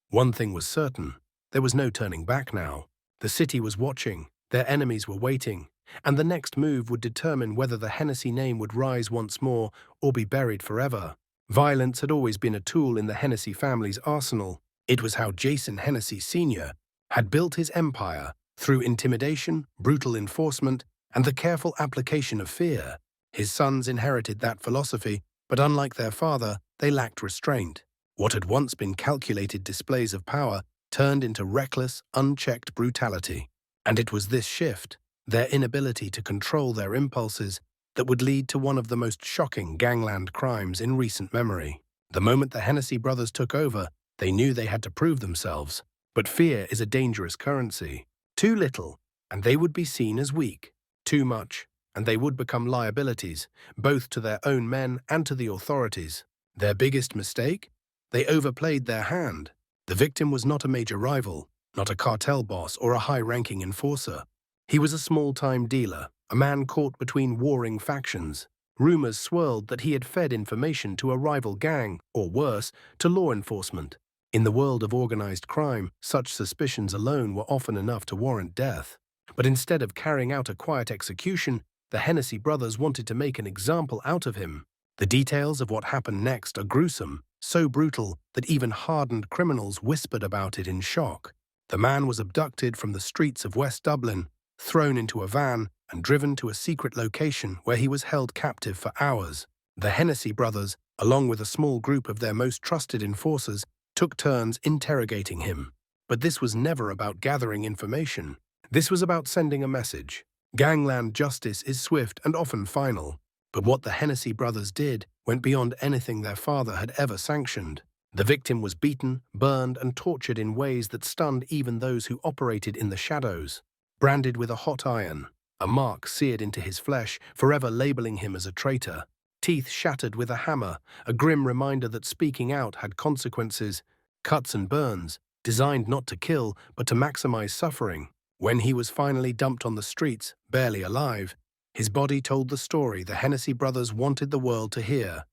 One thing was certain: there was no turning back now. The city was watching, their enemies were waiting, and the next move would determine whether the Hennessy name would rise once more or be buried forever. Violence had always been a tool in the Hennessy family's arsenal. It was how Jason Hennessy Sr. had built his empire, through intimidation, brutal enforcement, and the careful application of fear. His sons inherited that philosophy, but unlike their father, they lacked restraint. What had once been calculated displays of power turned into reckless, unchecked brutality. And it was this shift, their inability to control their impulses, that would lead to one of the most shocking gangland crimes in recent memory. The moment the Hennessy brothers took over, they knew they had to prove themselves. But fear is a dangerous currency. Too little, and they would be seen as weak. Too much, and they would become liabilities, both to their own men and to the authorities. Their biggest mistake? They overplayed their hand. The victim was not a major rival, not a cartel boss or a high-ranking enforcer. He was a small-time dealer, a man caught between warring factions. Rumors swirled that he had fed information to a rival gang, or worse, to law enforcement. In the world of organized crime, such suspicions alone were often enough to warrant death. But instead of carrying out a quiet execution, the Hennessy brothers wanted to make an example out of him. The details of what happened next are gruesome, so brutal that even hardened criminals whispered about it in shock. The man was abducted from the streets of West Dublin, thrown into a van, and driven to a secret location where he was held captive for hours. The Hennessy brothers, along with a small group of their most trusted enforcers, took turns interrogating him. But this was never about gathering information. This was about sending a message. Gangland justice is swift and often final. But what the Hennessy brothers did went beyond anything their father had ever sanctioned. The victim was beaten, burned, and tortured in ways that stunned even those who operated in the shadows. Branded with a hot iron, a mark seared into his flesh, forever labeling him as a traitor. Teeth shattered with a hammer, a grim reminder that speaking out had consequences. Cuts and burns, designed not to kill, but to maximize suffering. When he was finally dumped on the streets, barely alive, his body told the story the Hennessy brothers wanted the world to hear.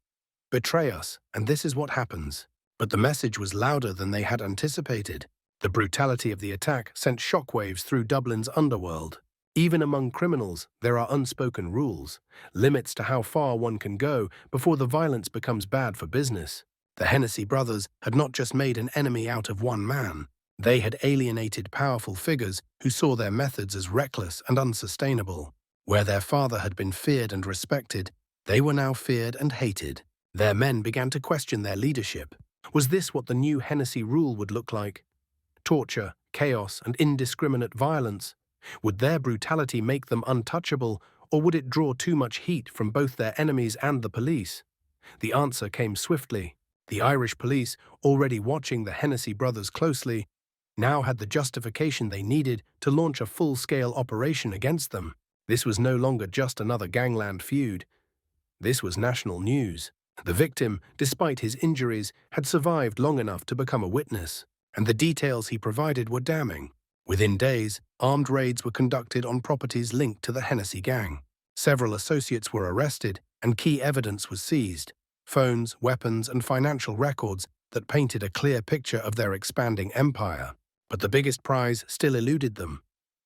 Betray us, and this is what happens. But the message was louder than they had anticipated. The brutality of the attack sent shockwaves through Dublin's underworld. Even among criminals, there are unspoken rules, limits to how far one can go before the violence becomes bad for business. The Hennessy brothers had not just made an enemy out of one man. They had alienated powerful figures who saw their methods as reckless and unsustainable. Where their father had been feared and respected, they were now feared and hated. Their men began to question their leadership. Was this what the new Hennessy rule would look like? Torture, chaos, and indiscriminate violence? Would their brutality make them untouchable, or would it draw too much heat from both their enemies and the police? The answer came swiftly. The Irish police, already watching the Hennessy brothers closely, now had the justification they needed to launch a full-scale operation against them. This was no longer just another gangland feud. This was national news. The victim, despite his injuries, had survived long enough to become a witness, and the details he provided were damning. Within days, armed raids were conducted on properties linked to the Hennessy gang. Several associates were arrested, and key evidence was seized: phones, weapons, and financial records that painted a clear picture of their expanding empire. But the biggest prize still eluded them: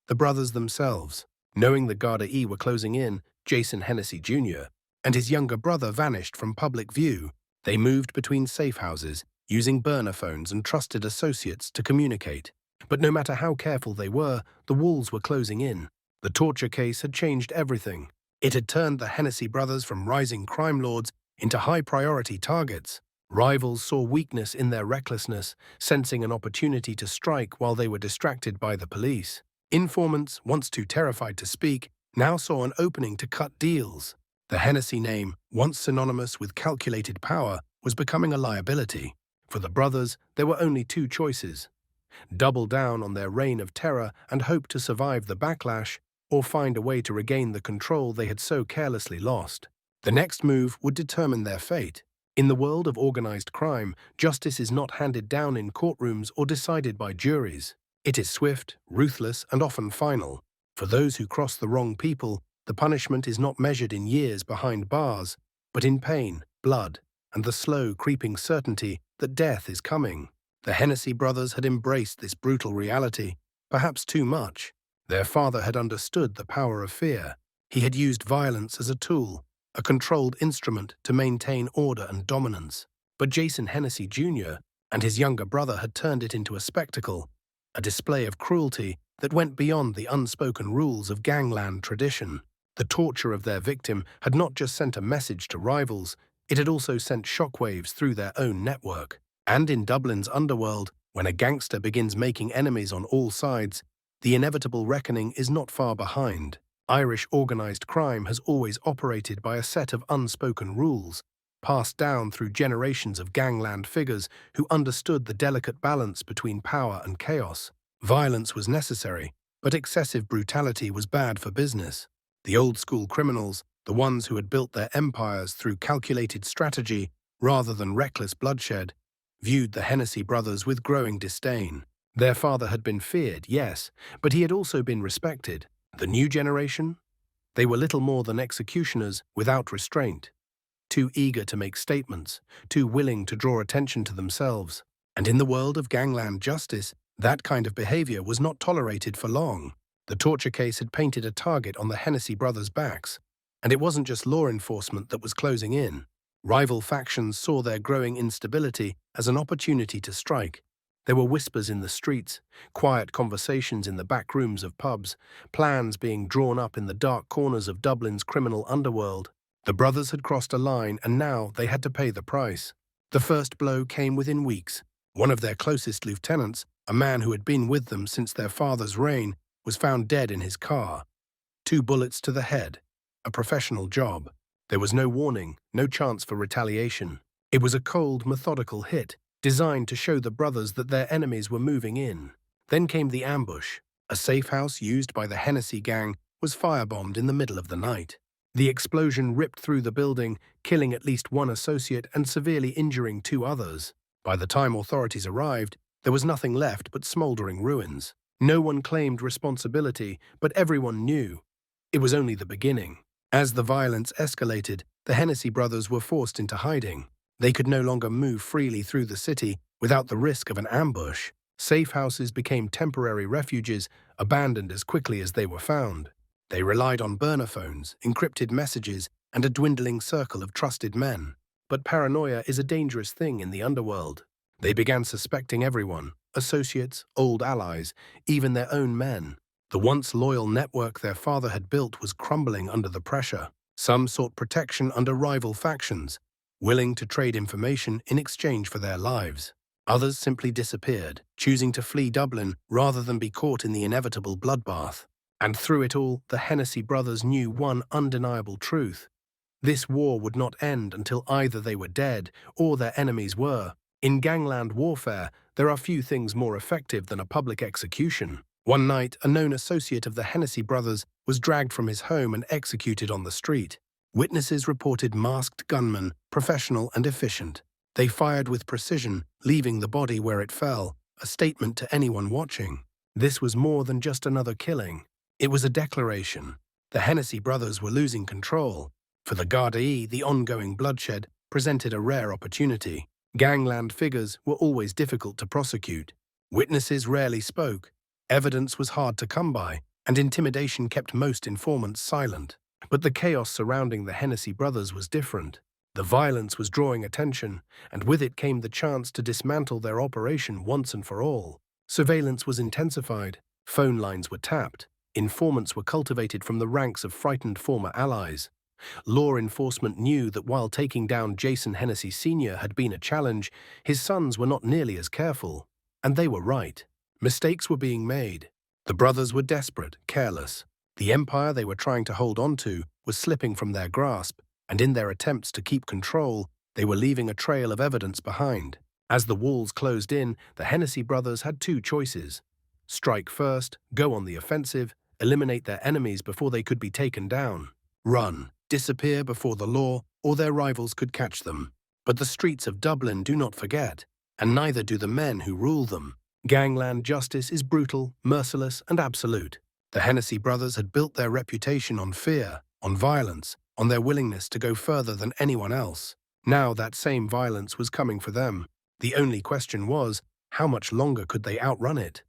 the brothers themselves. Knowing the Garda E were closing in, Jason Hennessy Jr. and his younger brother vanished from public view. They moved between safe houses, using burner phones and trusted associates to communicate. But no matter how careful they were, the walls were closing in. The torture case had changed everything. It had turned the Hennessy brothers from rising crime lords into high-priority targets. Rivals saw weakness in their recklessness, sensing an opportunity to strike while they were distracted by the police. Informants, once too terrified to speak, now saw an opening to cut deals. The Hennessy name, once synonymous with calculated power, was becoming a liability. For the brothers, there were only two choices: double down on their reign of terror and hope to survive the backlash, or find a way to regain the control they had so carelessly lost. The next move would determine their fate. In the world of organized crime, justice is not handed down in courtrooms or decided by juries. It is swift, ruthless, and often final. For those who cross the wrong people, the punishment is not measured in years behind bars, but in pain, blood, and the slow, creeping certainty that death is coming. The Hennessy brothers had embraced this brutal reality. perhaps too much. Their father had understood the power of fear. He had used violence as a tool, a controlled instrument to maintain order and dominance. But Jason Hennessy Jr. and his younger brother had turned it into a spectacle, a display of cruelty that went beyond the unspoken rules of gangland tradition. The torture of their victim had not just sent a message to rivals, it had also sent shockwaves through their own network. And in Dublin's underworld, when a gangster begins making enemies on all sides, the inevitable reckoning is not far behind. Irish organized crime has always operated by a set of unspoken rules, passed down through generations of gangland figures who understood the delicate balance between power and chaos. Violence was necessary, but excessive brutality was bad for business. The old-school criminals, the ones who had built their empires through calculated strategy rather than reckless bloodshed, viewed the Hennessy brothers with growing disdain. Their father had been feared, yes, but he had also been respected. The new generation? They were little more than executioners without restraint, too eager to make statements, too willing to draw attention to themselves. And in the world of gangland justice, that kind of behavior was not tolerated for long. The torture case had painted a target on the Hennessy brothers' backs, and it wasn't just law enforcement that was closing in. Rival factions saw their growing instability as an opportunity to strike. There were whispers in the streets, quiet conversations in the back rooms of pubs, plans being drawn up in the dark corners of Dublin's criminal underworld. The brothers had crossed a line, and now they had to pay the price. The first blow came within weeks. One of their closest lieutenants, a man who had been with them since their father's reign, was found dead in his car. 2 bullets to the head. A professional job. There was no warning, no chance for retaliation. It was a cold, methodical hit, designed to show the brothers that their enemies were moving in. Then came the ambush. A safe house used by the Hennessy gang was firebombed in the middle of the night. The explosion ripped through the building, killing at least 1 associate and severely injuring 2 others. By the time authorities arrived, there was nothing left but smoldering ruins. No one claimed responsibility, but everyone knew. It was only the beginning. As the violence escalated, the Hennessy brothers were forced into hiding. They could no longer move freely through the city without the risk of an ambush. Safe houses became temporary refuges, abandoned as quickly as they were found. They relied on burner phones, encrypted messages, and a dwindling circle of trusted men. But paranoia is a dangerous thing in the underworld. They began suspecting everyone, associates, old allies, even their own men. The once loyal network their father had built was crumbling under the pressure. Some sought protection under rival factions, willing to trade information in exchange for their lives. Others simply disappeared, choosing to flee Dublin rather than be caught in the inevitable bloodbath. And through it all, the Hennessy brothers knew one undeniable truth. This war would not end until either they were dead or their enemies were. In gangland warfare, there are few things more effective than a public execution. One night, a known associate of the Hennessy brothers was dragged from his home and executed on the street. Witnesses reported masked gunmen, professional and efficient. They fired with precision, leaving the body where it fell, a statement to anyone watching. This was more than just another killing. It was a declaration. The Hennessy brothers were losing control. For the Gardaí, the ongoing bloodshed presented a rare opportunity. Gangland figures were always difficult to prosecute. Witnesses rarely spoke. Evidence was hard to come by, and intimidation kept most informants silent. But the chaos surrounding the Hennessy brothers was different. The violence was drawing attention, and with it came the chance to dismantle their operation once and for all. Surveillance was intensified, phone lines were tapped, informants were cultivated from the ranks of frightened former allies. Law enforcement knew that while taking down Jason Hennessy Sr. had been a challenge, his sons were not nearly as careful. And they were right. Mistakes were being made. The brothers were desperate, careless. The empire they were trying to hold on to was slipping from their grasp, and in their attempts to keep control, they were leaving a trail of evidence behind. As the walls closed in, the Hennessy brothers had 2 choices. Strike first, go on the offensive, eliminate their enemies before they could be taken down. Run, disappear before the law, or their rivals could catch them. But the streets of Dublin do not forget, and neither do the men who rule them. Gangland justice is brutal, merciless, and absolute. The Hennessy brothers had built their reputation on fear, on violence, on their willingness to go further than anyone else. Now that same violence was coming for them. The only question was, how much longer could they outrun it?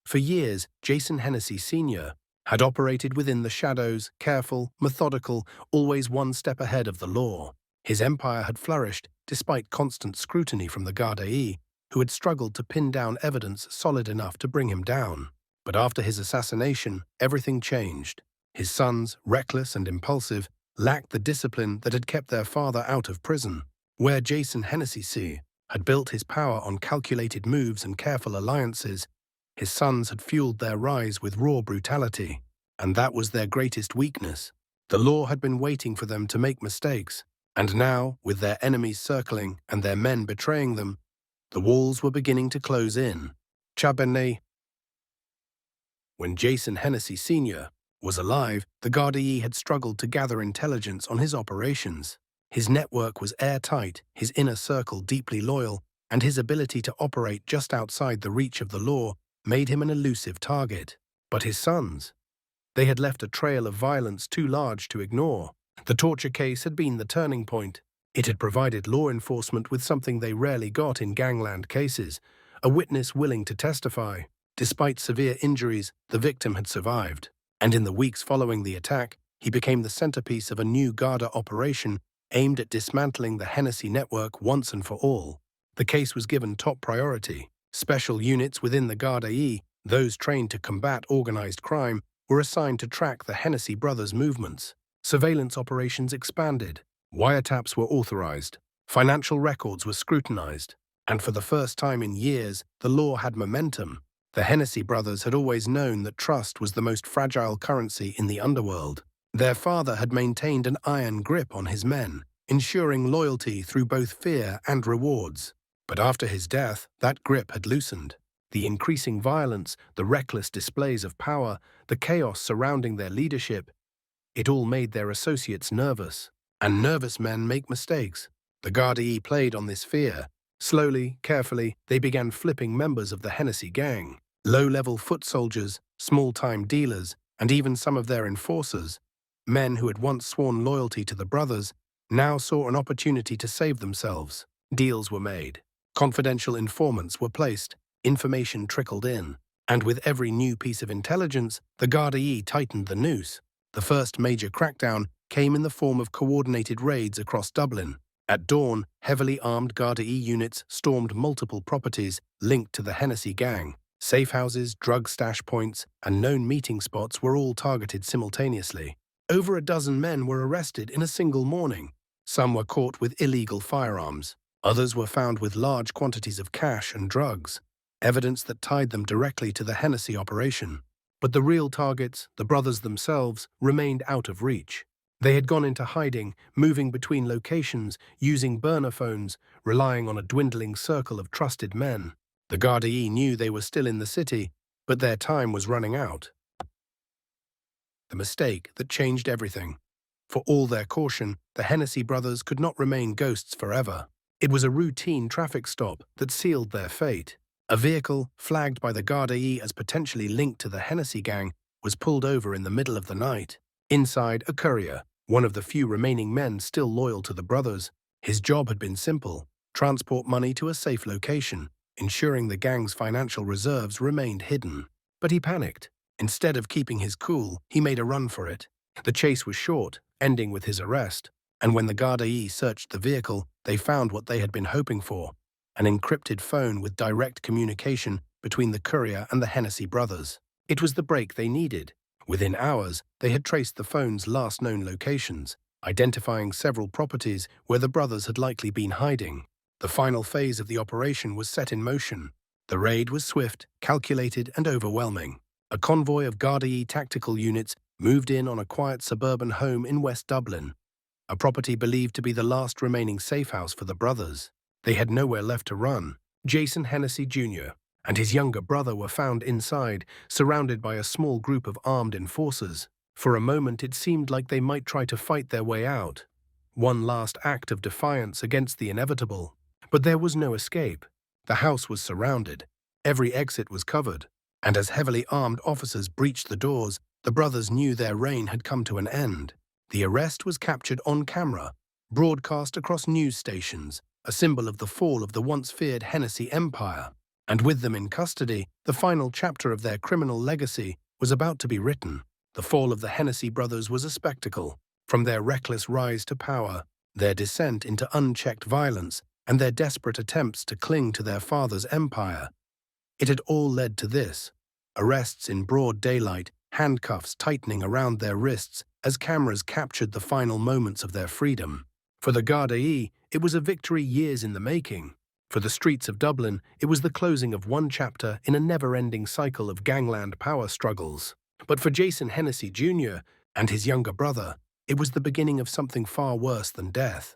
For years, Jason Hennessy Sr. had operated within the shadows, careful, methodical, always one step ahead of the law. His empire had flourished despite constant scrutiny from the Gardaí, who had struggled to pin down evidence solid enough to bring him down. But after his assassination, everything changed. His sons, reckless and impulsive, lacked the discipline that had kept their father out of prison. Where Jason Hennessy Sr. had built his power on calculated moves and careful alliances, his sons had fueled their rise with raw brutality. And that was their greatest weakness. The law had been waiting for them to make mistakes, and now, with their enemies circling and their men betraying them, the walls were beginning to close in. Chabene. When Jason Hennessy Sr. was alive, the Gardaí had struggled to gather intelligence on his operations. His network was airtight, his inner circle deeply loyal, and his ability to operate just outside the reach of the law made him an elusive target. But his sons? They had left a trail of violence too large to ignore. The torture case had been the turning point. It had provided law enforcement with something they rarely got in gangland cases, a witness willing to testify. Despite severe injuries, the victim had survived. And in the weeks following the attack, he became the centerpiece of a new Garda operation aimed at dismantling the Hennessy network once and for all. The case was given top priority. Special units within the Gardaí, those trained to combat organized crime, were assigned to track the Hennessy brothers' movements. Surveillance operations expanded. Wiretaps were authorized. Financial records were scrutinized. And for the first time in years, the law had momentum. The Hennessy brothers had always known that trust was the most fragile currency in the underworld. Their father had maintained an iron grip on his men, ensuring loyalty through both fear and rewards. But after his death, that grip had loosened. The increasing violence, the reckless displays of power, the chaos surrounding their leadership, it all made their associates nervous. And nervous men make mistakes. The Gardaí played on this fear. Slowly, carefully, they began flipping members of the Hennessy gang. Low-level foot soldiers, small-time dealers, and even some of their enforcers, men who had once sworn loyalty to the brothers, now saw an opportunity to save themselves. Deals were made. Confidential informants were placed. Information trickled in. And with every new piece of intelligence, the Gardaí tightened the noose. The first major crackdown came in the form of coordinated raids across Dublin. At dawn, heavily armed Gardaí units stormed multiple properties linked to the Hennessy gang. Safe houses, drug stash points, and known meeting spots were all targeted simultaneously. Over a dozen men were arrested in a single morning. Some were caught with illegal firearms. Others were found with large quantities of cash and drugs, evidence that tied them directly to the Hennessy operation. But the real targets, the brothers themselves, remained out of reach. They had gone into hiding, moving between locations, using burner phones, relying on a dwindling circle of trusted men. The Gardaí knew they were still in the city, but their time was running out. The mistake that changed everything. For all their caution, the Hennessy brothers could not remain ghosts forever. It was a routine traffic stop that sealed their fate. A vehicle, flagged by the Gardaí as potentially linked to the Hennessy gang, was pulled over in the middle of the night. Inside, a courier, one of the few remaining men still loyal to the brothers. His job had been simple: transport money to a safe location, ensuring the gang's financial reserves remained hidden. But he panicked. Instead of keeping his cool, he made a run for it. The chase was short, ending with his arrest. And when the Gardaí searched the vehicle, they found what they had been hoping for: an encrypted phone with direct communication between the courier and the Hennessy brothers. It was the break they needed. Within hours, they had traced the phone's last known locations, identifying several properties where the brothers had likely been hiding. The final phase of the operation was set in motion. The raid was swift, calculated, and overwhelming. A convoy of Gardaí tactical units moved in on a quiet suburban home in West Dublin, a property believed to be the last remaining safe house for the brothers. They had nowhere left to run. Jason Hennessy Sr. and his younger brother were found inside, surrounded by a small group of armed enforcers. For a moment, it seemed like they might try to fight their way out. One last act of defiance against the inevitable. But there was no escape. The house was surrounded. Every exit was covered. And as heavily armed officers breached the doors, the brothers knew their reign had come to an end. The arrest was captured on camera, broadcast across news stations, a symbol of the fall of the once feared Hennessy empire. And with them in custody, the final chapter of their criminal legacy was about to be written. The fall of the Hennessy brothers was a spectacle. From their reckless rise to power, their descent into unchecked violence, and their desperate attempts to cling to their father's empire, it had all led to this: arrests in broad daylight, handcuffs tightening around their wrists as cameras captured the final moments of their freedom. For the Gardaí, it was a victory years in the making. For the streets of Dublin, it was the closing of one chapter in a never-ending cycle of gangland power struggles. But for Jason Hennessy Sr. and his younger brother, it was the beginning of something far worse than death: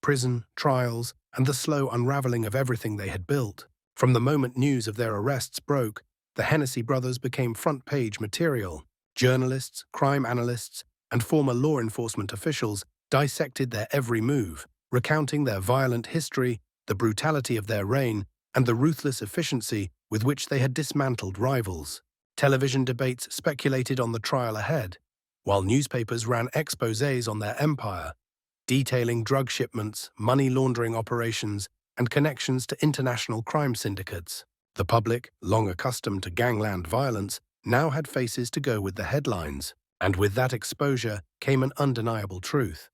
prison, trials, and the slow unraveling of everything they had built. From the moment news of their arrests broke, the Hennessy brothers became front-page material. Journalists, crime analysts, and former law enforcement officials dissected their every move, recounting their violent history, the brutality of their reign, and the ruthless efficiency with which they had dismantled rivals. Television debates speculated on the trial ahead, while newspapers ran exposés on their empire, detailing drug shipments, money laundering operations, and connections to international crime syndicates. The public, long accustomed to gangland violence, now had faces to go with the headlines. And with that exposure came an undeniable truth.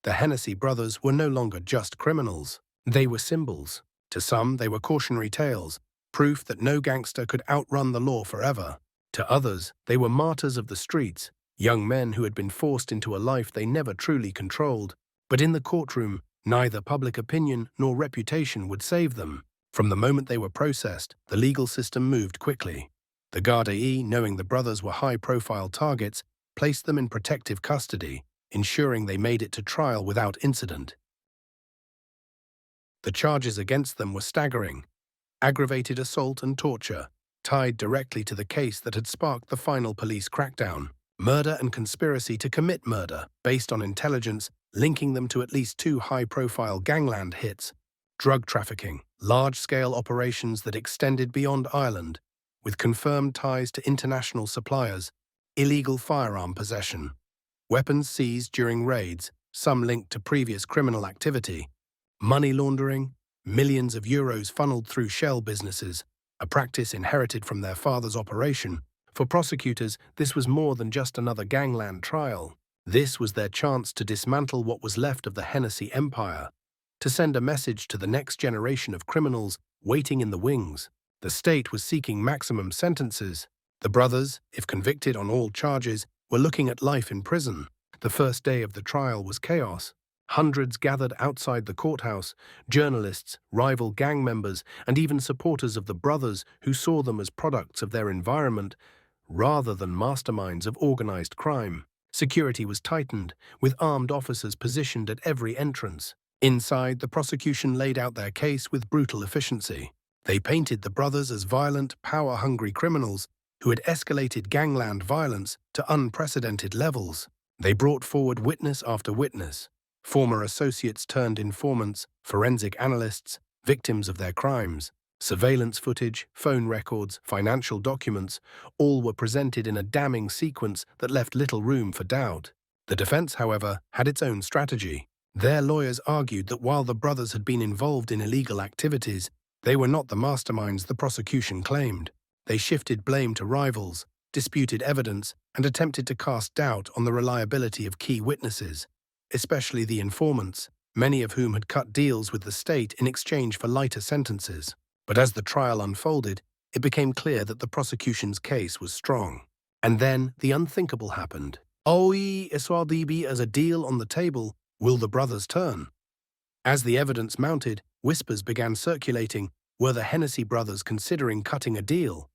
The Hennessy brothers were no longer just criminals. They were symbols. To some, they were cautionary tales, proof that no gangster could outrun the law forever. To others, they were martyrs of the streets, young men who had been forced into a life they never truly controlled. But in the courtroom, neither public opinion nor reputation would save them. From the moment they were processed, the legal system moved quickly. The Gardaí, knowing the brothers were high-profile targets, placed them in protective custody, ensuring they made it to trial without incident. The charges against them were staggering: aggravated assault and torture, tied directly to the case that had sparked the final police crackdown; murder and conspiracy to commit murder, based on intelligence linking them to at least 2 high-profile gangland hits; drug trafficking, large-scale operations that extended beyond Ireland, with confirmed ties to international suppliers; illegal firearm possession; weapons seized during raids, some linked to previous criminal activity; money laundering, millions of euros funneled through shell businesses, a practice inherited from their father's operation. For prosecutors, this was more than just another gangland trial. This was their chance to dismantle what was left of the Hennessy empire, to send a message to the next generation of criminals waiting in the wings. The state was seeking maximum sentences. The brothers, if convicted on all charges, were looking at life in prison. The first day of the trial was chaos. Hundreds gathered outside the courthouse: journalists, rival gang members, and even supporters of the brothers who saw them as products of their environment rather than masterminds of organized crime. Security was tightened, with armed officers positioned at every entrance. Inside, the prosecution laid out their case with brutal efficiency. They painted the brothers as violent, power-hungry criminals who had escalated gangland violence to unprecedented levels. They brought forward witness after witness: former associates turned informants, forensic analysts, victims of their crimes. Surveillance footage, phone records, financial documents, all were presented in a damning sequence that left little room for doubt. The defense, however, had its own strategy. Their lawyers argued that while the brothers had been involved in illegal activities, they were not the masterminds the prosecution claimed. They shifted blame to rivals, disputed evidence, and attempted to cast doubt on the reliability of key witnesses, especially the informants, many of whom had cut deals with the state in exchange for lighter sentences. But as the trial unfolded, it became clear that the prosecution's case was strong. And then the unthinkable happened. Oi, Iswardibi as a deal on the table, will the brothers turn? As the evidence mounted, whispers began circulating. Were the Hennessy brothers considering cutting a deal?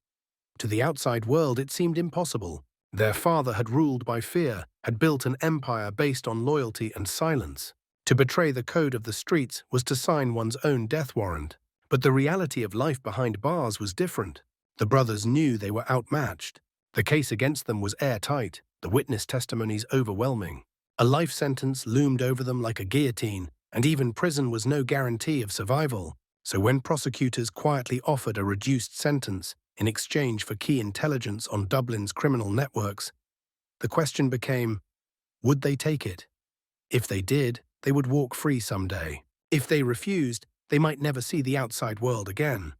To the outside world, it seemed impossible. Their father had ruled by fear, had built an empire based on loyalty and silence. To betray the code of the streets was to sign one's own death warrant. But the reality of life behind bars was different. The brothers knew they were outmatched. The case against them was airtight, the witness testimonies overwhelming. A life sentence loomed over them like a guillotine, and even prison was no guarantee of survival. So when prosecutors quietly offered a reduced sentence in exchange for key intelligence on Dublin's criminal networks, the question became, would they take it? If they did, they would walk free someday. If they refused, they might never see the outside world again.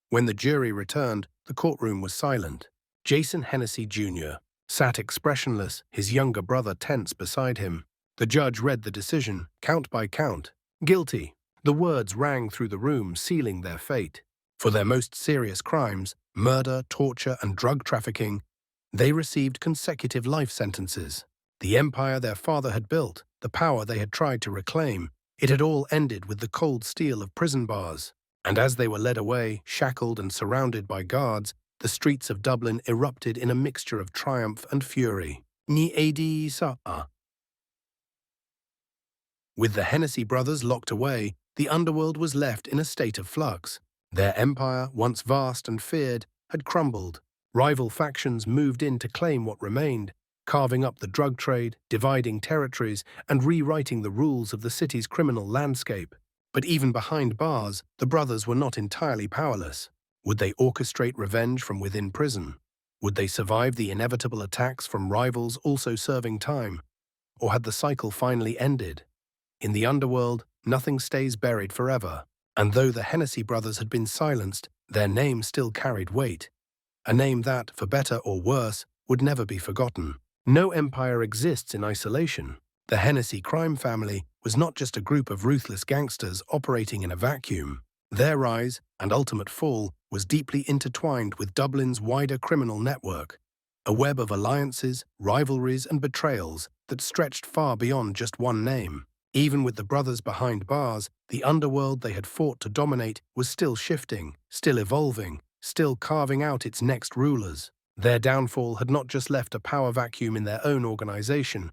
When the jury returned, the courtroom was silent. Jason Hennessy Sr. sat expressionless, his younger brother tense beside him. The judge read the decision, count by count. Guilty. The words rang through the room, sealing their fate. For their most serious crimes, murder, torture, and drug trafficking, they received consecutive life sentences. The empire their father had built, the power they had tried to reclaim, it had all ended with the cold steel of prison bars. And as they were led away, shackled and surrounded by guards, the streets of Dublin erupted in a mixture of triumph and fury. Ni adi sa'a. With the Hennessy brothers locked away, the underworld was left in a state of flux. Their empire, once vast and feared, had crumbled. Rival factions moved in to claim what remained, carving up the drug trade, dividing territories, and rewriting the rules of the city's criminal landscape. But even behind bars, the brothers were not entirely powerless. Would they orchestrate revenge from within prison? Would they survive the inevitable attacks from rivals also serving time? Or had the cycle finally ended? In the underworld, nothing stays buried forever, and though the Hennessy brothers had been silenced, their name still carried weight. A name that, for better or worse, would never be forgotten. No empire exists in isolation. The Hennessy crime family was not just a group of ruthless gangsters operating in a vacuum. Their rise and ultimate fall was deeply intertwined with Dublin's wider criminal network, a web of alliances, rivalries, and betrayals that stretched far beyond just one name. Even with the brothers behind bars, the underworld they had fought to dominate was still shifting, still evolving, still carving out its next rulers. Their downfall had not just left a power vacuum in their own organization,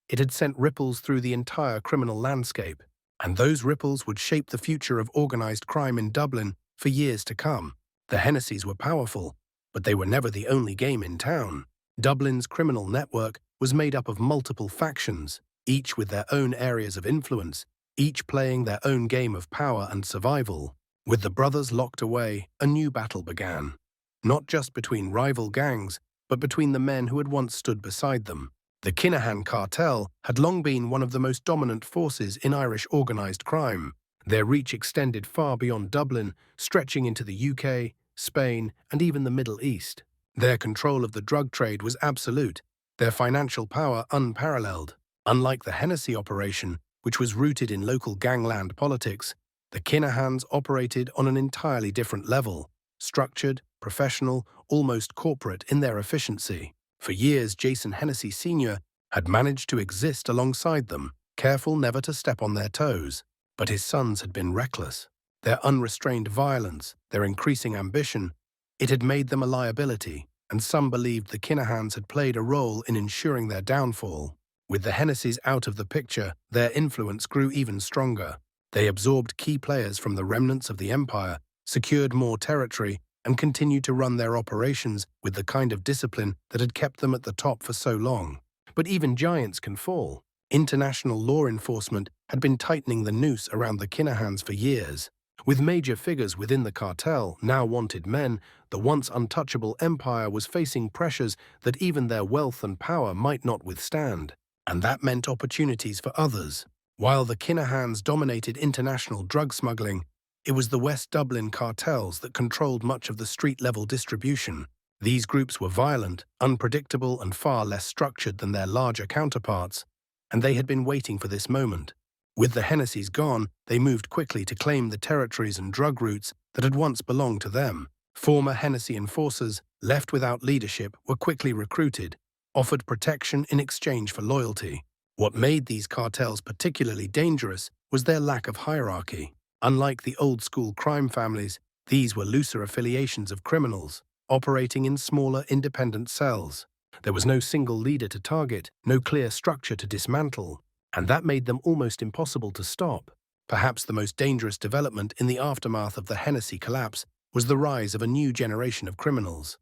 it had sent ripples through the entire criminal landscape, and those ripples would shape the future of organized crime in Dublin for years to come. The Hennessys were powerful, but they were never the only game in town. Dublin's criminal network was made up of multiple factions, each with their own areas of influence, each playing their own game of power and survival. With the brothers locked away, a new battle began. Not just between rival gangs, but between the men who had once stood beside them. The Kinahan Cartel had long been one of the most dominant forces in Irish organised crime. Their reach extended far beyond Dublin, stretching into the UK, Spain, and even the Middle East. Their control of the drug trade was absolute, their financial power unparalleled. Unlike the Hennessy operation, which was rooted in local gangland politics, the Kinahans operated on an entirely different level, structured, professional, almost corporate in their efficiency. For years, Jason Hennessy Sr. had managed to exist alongside them, careful never to step on their toes. But his sons had been reckless. Their unrestrained violence, their increasing ambition, it had made them a liability, and some believed the Kinahans had played a role in ensuring their downfall. With the Hennessys out of the picture, their influence grew even stronger. They absorbed key players from the remnants of the empire, secured more territory, and continued to run their operations with the kind of discipline that had kept them at the top for so long. But even giants can fall. International law enforcement had been tightening the noose around the Kinahans for years. With major figures within the cartel now wanted men, the once untouchable empire was facing pressures that even their wealth and power might not withstand. And that meant opportunities for others. While the Kinahans dominated international drug smuggling, it was the West Dublin cartels that controlled much of the street-level distribution. These groups were violent, unpredictable, and far less structured than their larger counterparts, and they had been waiting for this moment. With the Hennessys gone, they moved quickly to claim the territories and drug routes that had once belonged to them. Former Hennessy enforcers, left without leadership, were quickly recruited, offered protection in exchange for loyalty. What made these cartels particularly dangerous was their lack of hierarchy. Unlike the old-school crime families, these were looser affiliations of criminals, operating in smaller independent cells. There was no single leader to target, no clear structure to dismantle, and that made them almost impossible to stop. Perhaps the most dangerous development in the aftermath of the Hennessy collapse was the rise of a new generation of criminals.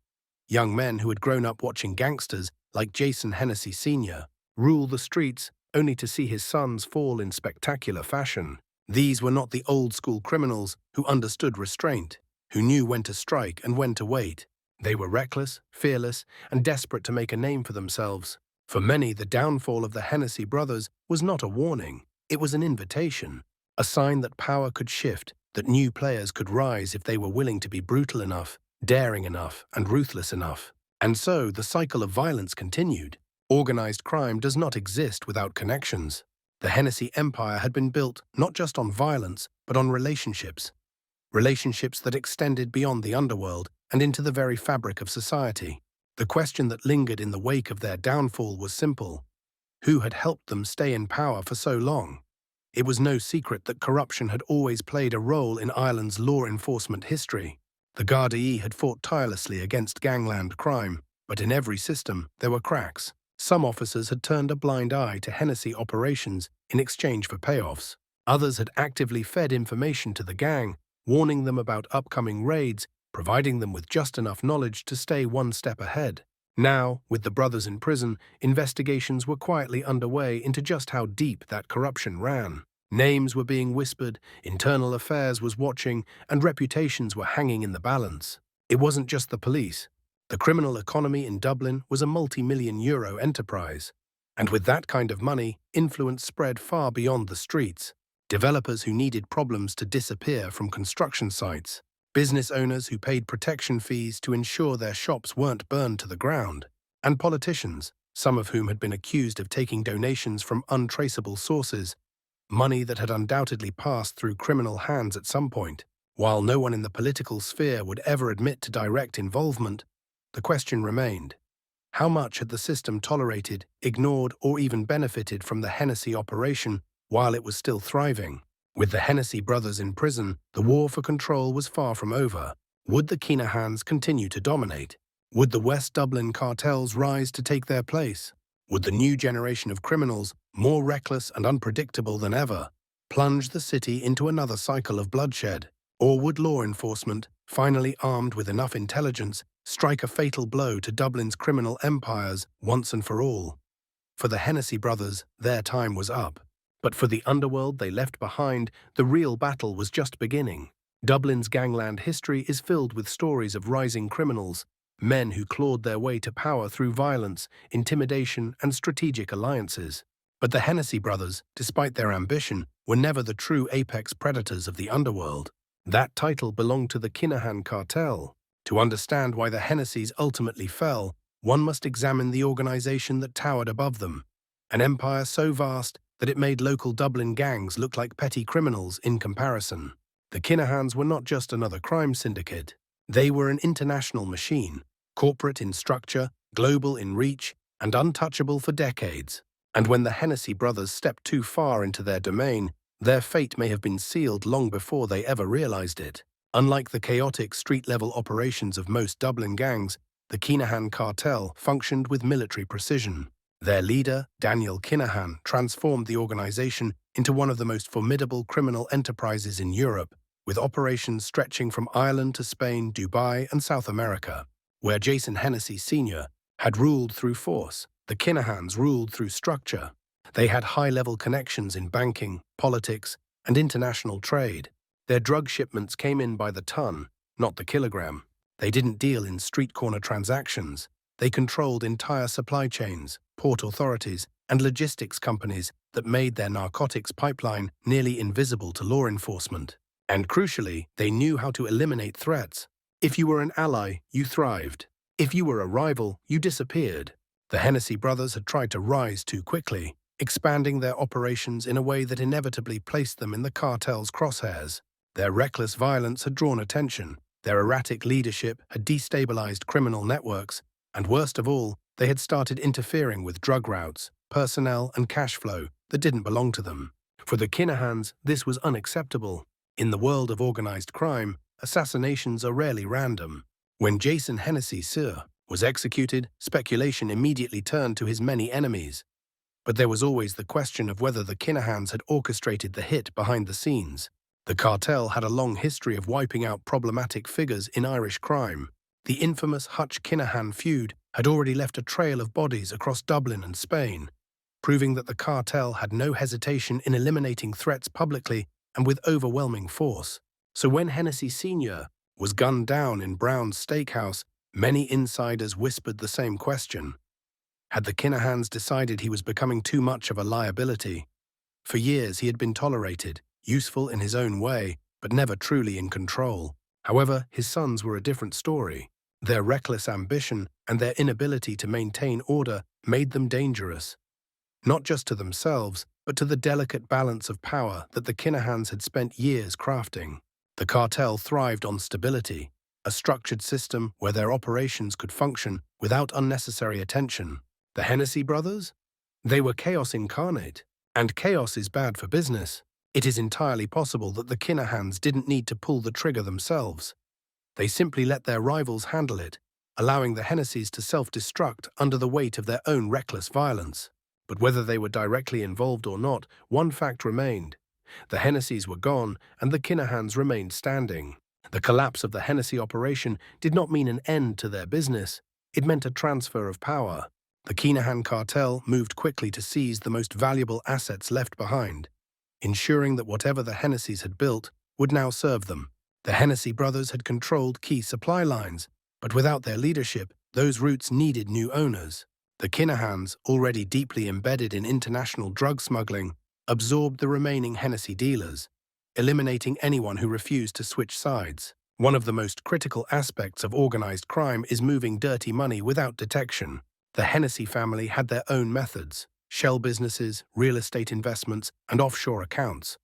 Young men who had grown up watching gangsters like Jason Hennessy Sr. rule the streets only to see his sons fall in spectacular fashion. These were not the old-school criminals who understood restraint, who knew when to strike and when to wait. They were reckless, fearless, and desperate to make a name for themselves. For many, the downfall of the Hennessy brothers was not a warning. It was an invitation, a sign that power could shift, that new players could rise if they were willing to be brutal enough, daring enough, and ruthless enough. And so the cycle of violence continued. Organized crime does not exist without connections. The Hennessy Empire had been built not just on violence, but on relationships. Relationships that extended beyond the underworld and into the very fabric of society. The question that lingered in the wake of their downfall was simple. Who had helped them stay in power for so long? It was no secret that corruption had always played a role in Ireland's law enforcement history. The Gardaí had fought tirelessly against gangland crime, but in every system there were cracks. Some officers had turned a blind eye to Hennessy operations in exchange for payoffs. Others had actively fed information to the gang, warning them about upcoming raids, providing them with just enough knowledge to stay one step ahead. Now, with the brothers in prison, investigations were quietly underway into just how deep that corruption ran. Names were being whispered, internal affairs was watching, and reputations were hanging in the balance. It wasn't just the police. The criminal economy in Dublin was a multi-million-euro enterprise. And with that kind of money, influence spread far beyond the streets. Developers who needed problems to disappear from construction sites. Business owners who paid protection fees to ensure their shops weren't burned to the ground. And politicians, some of whom had been accused of taking donations from untraceable sources, money that had undoubtedly passed through criminal hands at some point. While no one in the political sphere would ever admit to direct involvement, the question remained. How much had the system tolerated, ignored, or even benefited from the Hennessy operation while it was still thriving? With the Hennessy brothers in prison, the war for control was far from over. Would the Kinahans continue to dominate? Would the West Dublin cartels rise to take their place? Would the new generation of criminals, more reckless and unpredictable than ever, plunge the city into another cycle of bloodshed? Or would law enforcement, finally armed with enough intelligence, strike a fatal blow to Dublin's criminal empires once and for all? For the Hennessy brothers, their time was up. But for the underworld they left behind, the real battle was just beginning. Dublin's gangland history is filled with stories of rising criminals, men who clawed their way to power through violence, intimidation, and strategic alliances. But the Hennessy brothers, despite their ambition, were never the true apex predators of the underworld. That title belonged to the Kinahan cartel. To understand why the Hennessys ultimately fell, one must examine the organization that towered above them, an empire so vast that it made local Dublin gangs look like petty criminals in comparison. The Kinahans were not just another crime syndicate. They were an international machine, corporate in structure, global in reach, and untouchable for decades. And when the Hennessy brothers stepped too far into their domain, their fate may have been sealed long before they ever realized it. Unlike the chaotic street-level operations of most Dublin gangs, the Kinahan cartel functioned with military precision. Their leader, Daniel Kinahan, transformed the organization into one of the most formidable criminal enterprises in Europe, with operations stretching from Ireland to Spain, Dubai, and South America. Where Jason Hennessy Sr. had ruled through force, the Kinahans ruled through structure. They had high-level connections in banking, politics, and international trade. Their drug shipments came in by the ton, not the kilogram. They didn't deal in street-corner transactions. They controlled entire supply chains, port authorities, and logistics companies that made their narcotics pipeline nearly invisible to law enforcement. And crucially, they knew how to eliminate threats. If you were an ally, you thrived. If you were a rival, you disappeared. The Hennessy brothers had tried to rise too quickly, expanding their operations in a way that inevitably placed them in the cartel's crosshairs. Their reckless violence had drawn attention. Their erratic leadership had destabilized criminal networks, and worst of all, they had started interfering with drug routes, personnel, and cash flow that didn't belong to them. For the Kinahans, this was unacceptable. In the world of organized crime, assassinations are rarely random. When Jason Hennessy Sr. was executed, speculation immediately turned to his many enemies. But there was always the question of whether the Kinahans had orchestrated the hit behind the scenes. The cartel had a long history of wiping out problematic figures in Irish crime. The infamous Hutch-Kinahan feud had already left a trail of bodies across Dublin and Spain, proving that the cartel had no hesitation in eliminating threats publicly and with overwhelming force. So when Hennessy Sr. was gunned down in Brown's Steakhouse, many insiders whispered the same question. Had the Kinahans decided he was becoming too much of a liability? For years he had been tolerated, useful in his own way, but never truly in control. However, his sons were a different story. Their reckless ambition and their inability to maintain order made them dangerous, not just to themselves, but to the delicate balance of power that the Kinahans had spent years crafting. The cartel thrived on stability, a structured system where their operations could function without unnecessary attention. The Hennessy brothers? They were chaos incarnate, and chaos is bad for business. It is entirely possible that the Kinahans didn't need to pull the trigger themselves. They simply let their rivals handle it, allowing the Hennessys to self-destruct under the weight of their own reckless violence. But whether they were directly involved or not, one fact remained. The Hennessys were gone, and the Kinahans remained standing. The collapse of the Hennessy operation did not mean an end to their business. It meant a transfer of power. The Kinahan cartel moved quickly to seize the most valuable assets left behind, ensuring that whatever the Hennessys had built would now serve them. The Hennessy brothers had controlled key supply lines, but without their leadership, those routes needed new owners. The Kinahans, already deeply embedded in international drug smuggling, absorbed the remaining Hennessy dealers, eliminating anyone who refused to switch sides. One of the most critical aspects of organized crime is moving dirty money without detection. The Hennessy family had their own methods: shell businesses, real estate investments, and offshore accounts.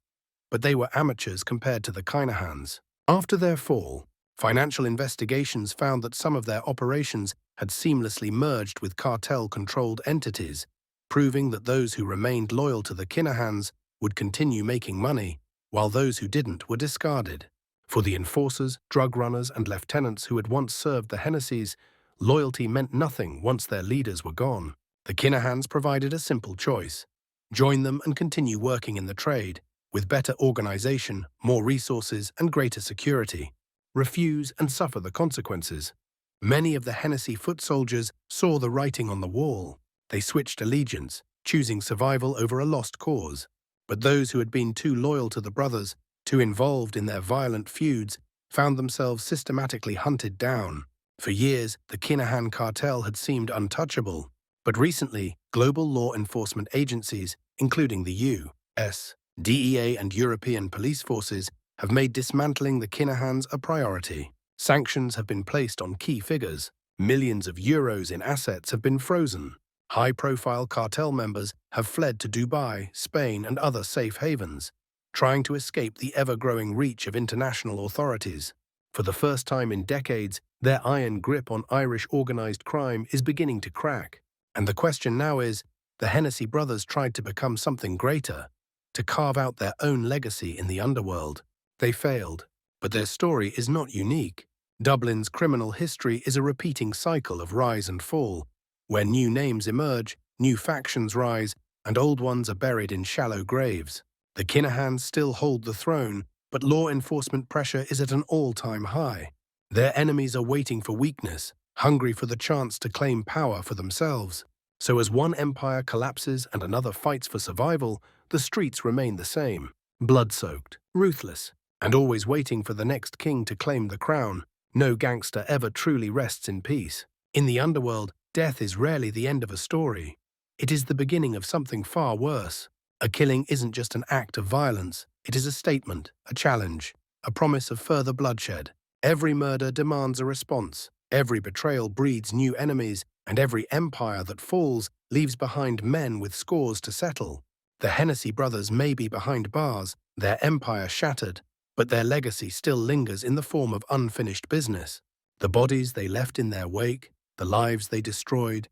But they were amateurs compared to the Kinahans. After their fall, financial investigations found that some of their operations had seamlessly merged with cartel-controlled entities, proving that those who remained loyal to the Kinahans would continue making money, while those who didn't were discarded. For the enforcers, drug runners, and lieutenants who had once served the Hennessys, loyalty meant nothing once their leaders were gone. The Kinahans provided a simple choice: join them and continue working in the trade, with better organization, more resources, and greater security. Refuse and suffer the consequences. Many of the Hennessy foot soldiers saw the writing on the wall. They switched allegiance, choosing survival over a lost cause. But those who had been too loyal to the brothers, too involved in their violent feuds, found themselves systematically hunted down. For years, the Kinahan cartel had seemed untouchable. But recently, global law enforcement agencies, including the U.S., DEA, and European police forces, have made dismantling the Kinahans a priority. Sanctions have been placed on key figures. Millions of euros in assets have been frozen. High-profile cartel members have fled to Dubai, Spain, and other safe havens, trying to escape the ever-growing reach of international authorities. For the first time in decades, their iron grip on Irish organized crime is beginning to crack. And the question now is, the Hennessy brothers tried to become something greater, to carve out their own legacy in the underworld. They failed, but their story is not unique. Dublin's criminal history is a repeating cycle of rise and fall, where new names emerge, new factions rise, and old ones are buried in shallow graves. The Kinahans still hold the throne, but law enforcement pressure is at an all-time high. Their enemies are waiting for weakness, hungry for the chance to claim power for themselves. So as one empire collapses and another fights for survival, the streets remain the same: blood-soaked, ruthless, and always waiting for the next king to claim the crown. No gangster ever truly rests in peace. In the underworld, death is rarely the end of a story. It is the beginning of something far worse. A killing isn't just an act of violence. It is a statement, a challenge, a promise of further bloodshed. Every murder demands a response. Every betrayal breeds new enemies, and every empire that falls leaves behind men with scores to settle. The Hennessy brothers may be behind bars, their empire shattered, but their legacy still lingers in the form of unfinished business. The bodies they left in their wake, the lives they destroyed,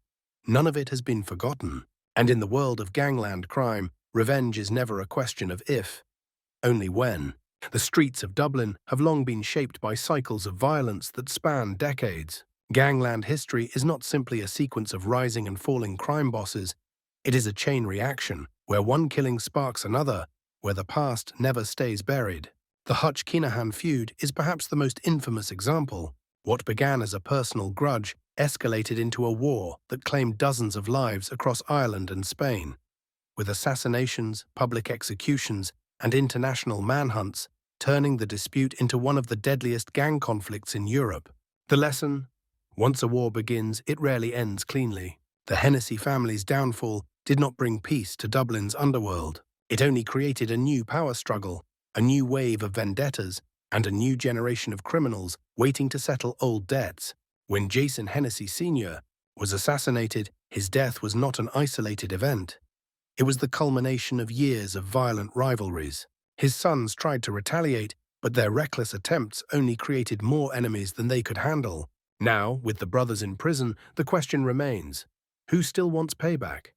none of it has been forgotten. And in the world of gangland crime, revenge is never a question of if, only when. The streets of Dublin have long been shaped by cycles of violence that span decades. Gangland history is not simply a sequence of rising and falling crime bosses. It is a chain reaction, where one killing sparks another, where the past never stays buried. The Hutch-Kinahan feud is perhaps the most infamous example. What began as a personal grudge escalated into a war that claimed dozens of lives across Ireland and Spain. With assassinations, public executions, and international manhunts, turning the dispute into one of the deadliest gang conflicts in Europe. The lesson? Once a war begins, it rarely ends cleanly. The Hennessy family's downfall did not bring peace to Dublin's underworld. It only created a new power struggle, a new wave of vendettas, and a new generation of criminals waiting to settle old debts. When Jason Hennessy Sr. was assassinated, his death was not an isolated event. It was the culmination of years of violent rivalries. His sons tried to retaliate, but their reckless attempts only created more enemies than they could handle. Now, with the brothers in prison, the question remains: who still wants payback?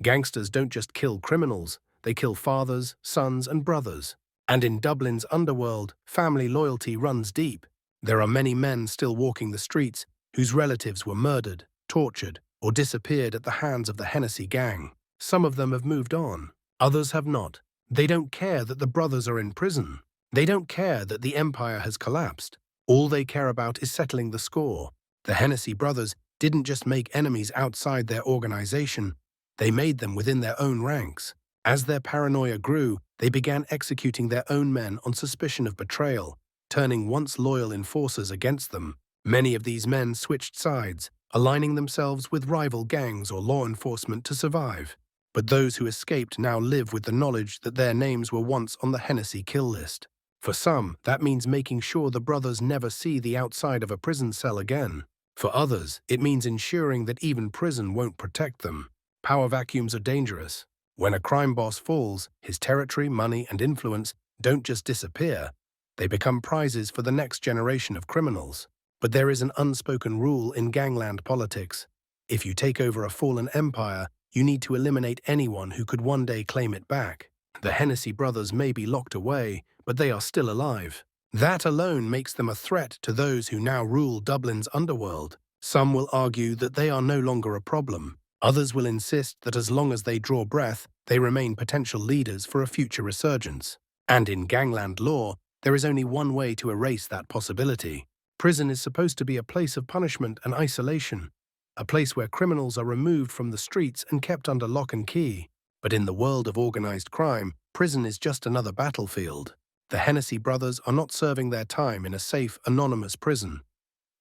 Gangsters don't just kill criminals, they kill fathers, sons, and brothers. And in Dublin's underworld, family loyalty runs deep. There are many men still walking the streets whose relatives were murdered, tortured, or disappeared at the hands of the Hennessy gang. Some of them have moved on, others have not. They don't care that the brothers are in prison. They don't care that the empire has collapsed. All they care about is settling the score. The Hennessy brothers didn't just make enemies outside their organization, they made them within their own ranks. As their paranoia grew, they began executing their own men on suspicion of betrayal, turning once loyal enforcers against them. Many of these men switched sides, aligning themselves with rival gangs or law enforcement to survive. But those who escaped now live with the knowledge that their names were once on the Hennessy kill list. For some, that means making sure the brothers never see the outside of a prison cell again. For others, it means ensuring that even prison won't protect them. Power vacuums are dangerous. When a crime boss falls, his territory, money, and influence don't just disappear, they become prizes for the next generation of criminals. But there is an unspoken rule in gangland politics. If you take over a fallen empire, you need to eliminate anyone who could one day claim it back. The Hennessy brothers may be locked away, but they are still alive. That alone makes them a threat to those who now rule Dublin's underworld. Some will argue that they are no longer a problem. Others will insist that as long as they draw breath, they remain potential leaders for a future resurgence. And in gangland law, there is only one way to erase that possibility. Prison is supposed to be a place of punishment and isolation, a place where criminals are removed from the streets and kept under lock and key. But in the world of organized crime, prison is just another battlefield. The Hennessy brothers are not serving their time in a safe, anonymous prison.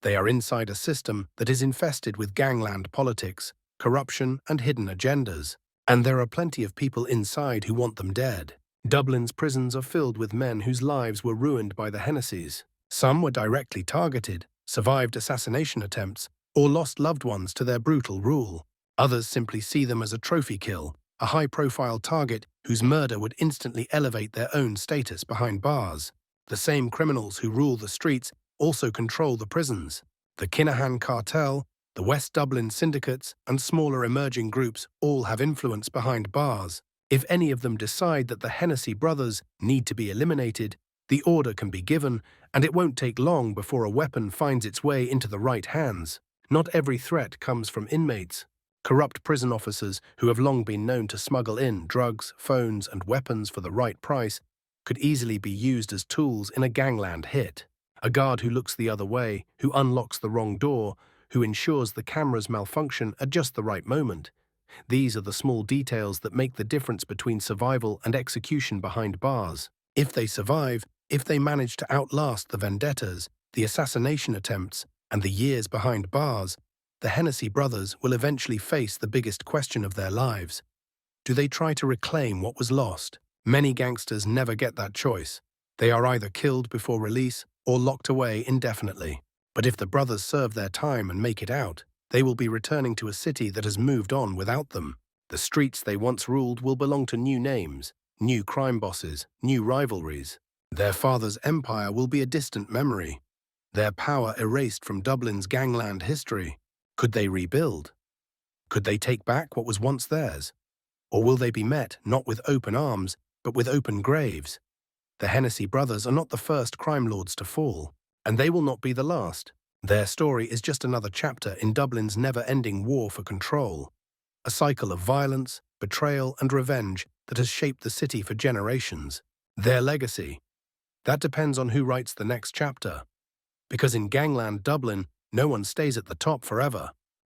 They are inside a system that is infested with gangland politics, corruption, and hidden agendas. And there are plenty of people inside who want them dead. Dublin's prisons are filled with men whose lives were ruined by the Hennessys. Some were directly targeted, survived assassination attempts, or lost loved ones to their brutal rule. Others simply see them as a trophy kill, a high-profile target whose murder would instantly elevate their own status behind bars. The same criminals who rule the streets also control the prisons. The Kinahan Cartel, the West Dublin syndicates, and smaller emerging groups all have influence behind bars. If any of them decide that the Hennessy brothers need to be eliminated, the order can be given, and it won't take long before a weapon finds its way into the right hands. Not every threat comes from inmates. Corrupt prison officers who have long been known to smuggle in drugs, phones, and weapons for the right price could easily be used as tools in a gangland hit. A guard who looks the other way, who unlocks the wrong door, who ensures the cameras malfunction at just the right moment. These are the small details that make the difference between survival and execution behind bars. If they survive, if they manage to outlast the vendettas, the assassination attempts, and the years behind bars, the Hennessy brothers will eventually face the biggest question of their lives. Do they try to reclaim what was lost? Many gangsters never get that choice. They are either killed before release or locked away indefinitely. But if the brothers serve their time and make it out, they will be returning to a city that has moved on without them. The streets they once ruled will belong to new names, new crime bosses, new rivalries. Their father's empire will be a distant memory, their power erased from Dublin's gangland history. Could they rebuild? Could they take back what was once theirs? Or will they be met not with open arms, but with open graves? The Hennessy brothers are not the first crime lords to fall, and they will not be the last. Their story is just another chapter in Dublin's never-ending war for control, a cycle of violence, betrayal, and revenge that has shaped the city for generations. Their legacy, that depends on who writes the next chapter. Because in gangland Dublin, no one stays at the top forever.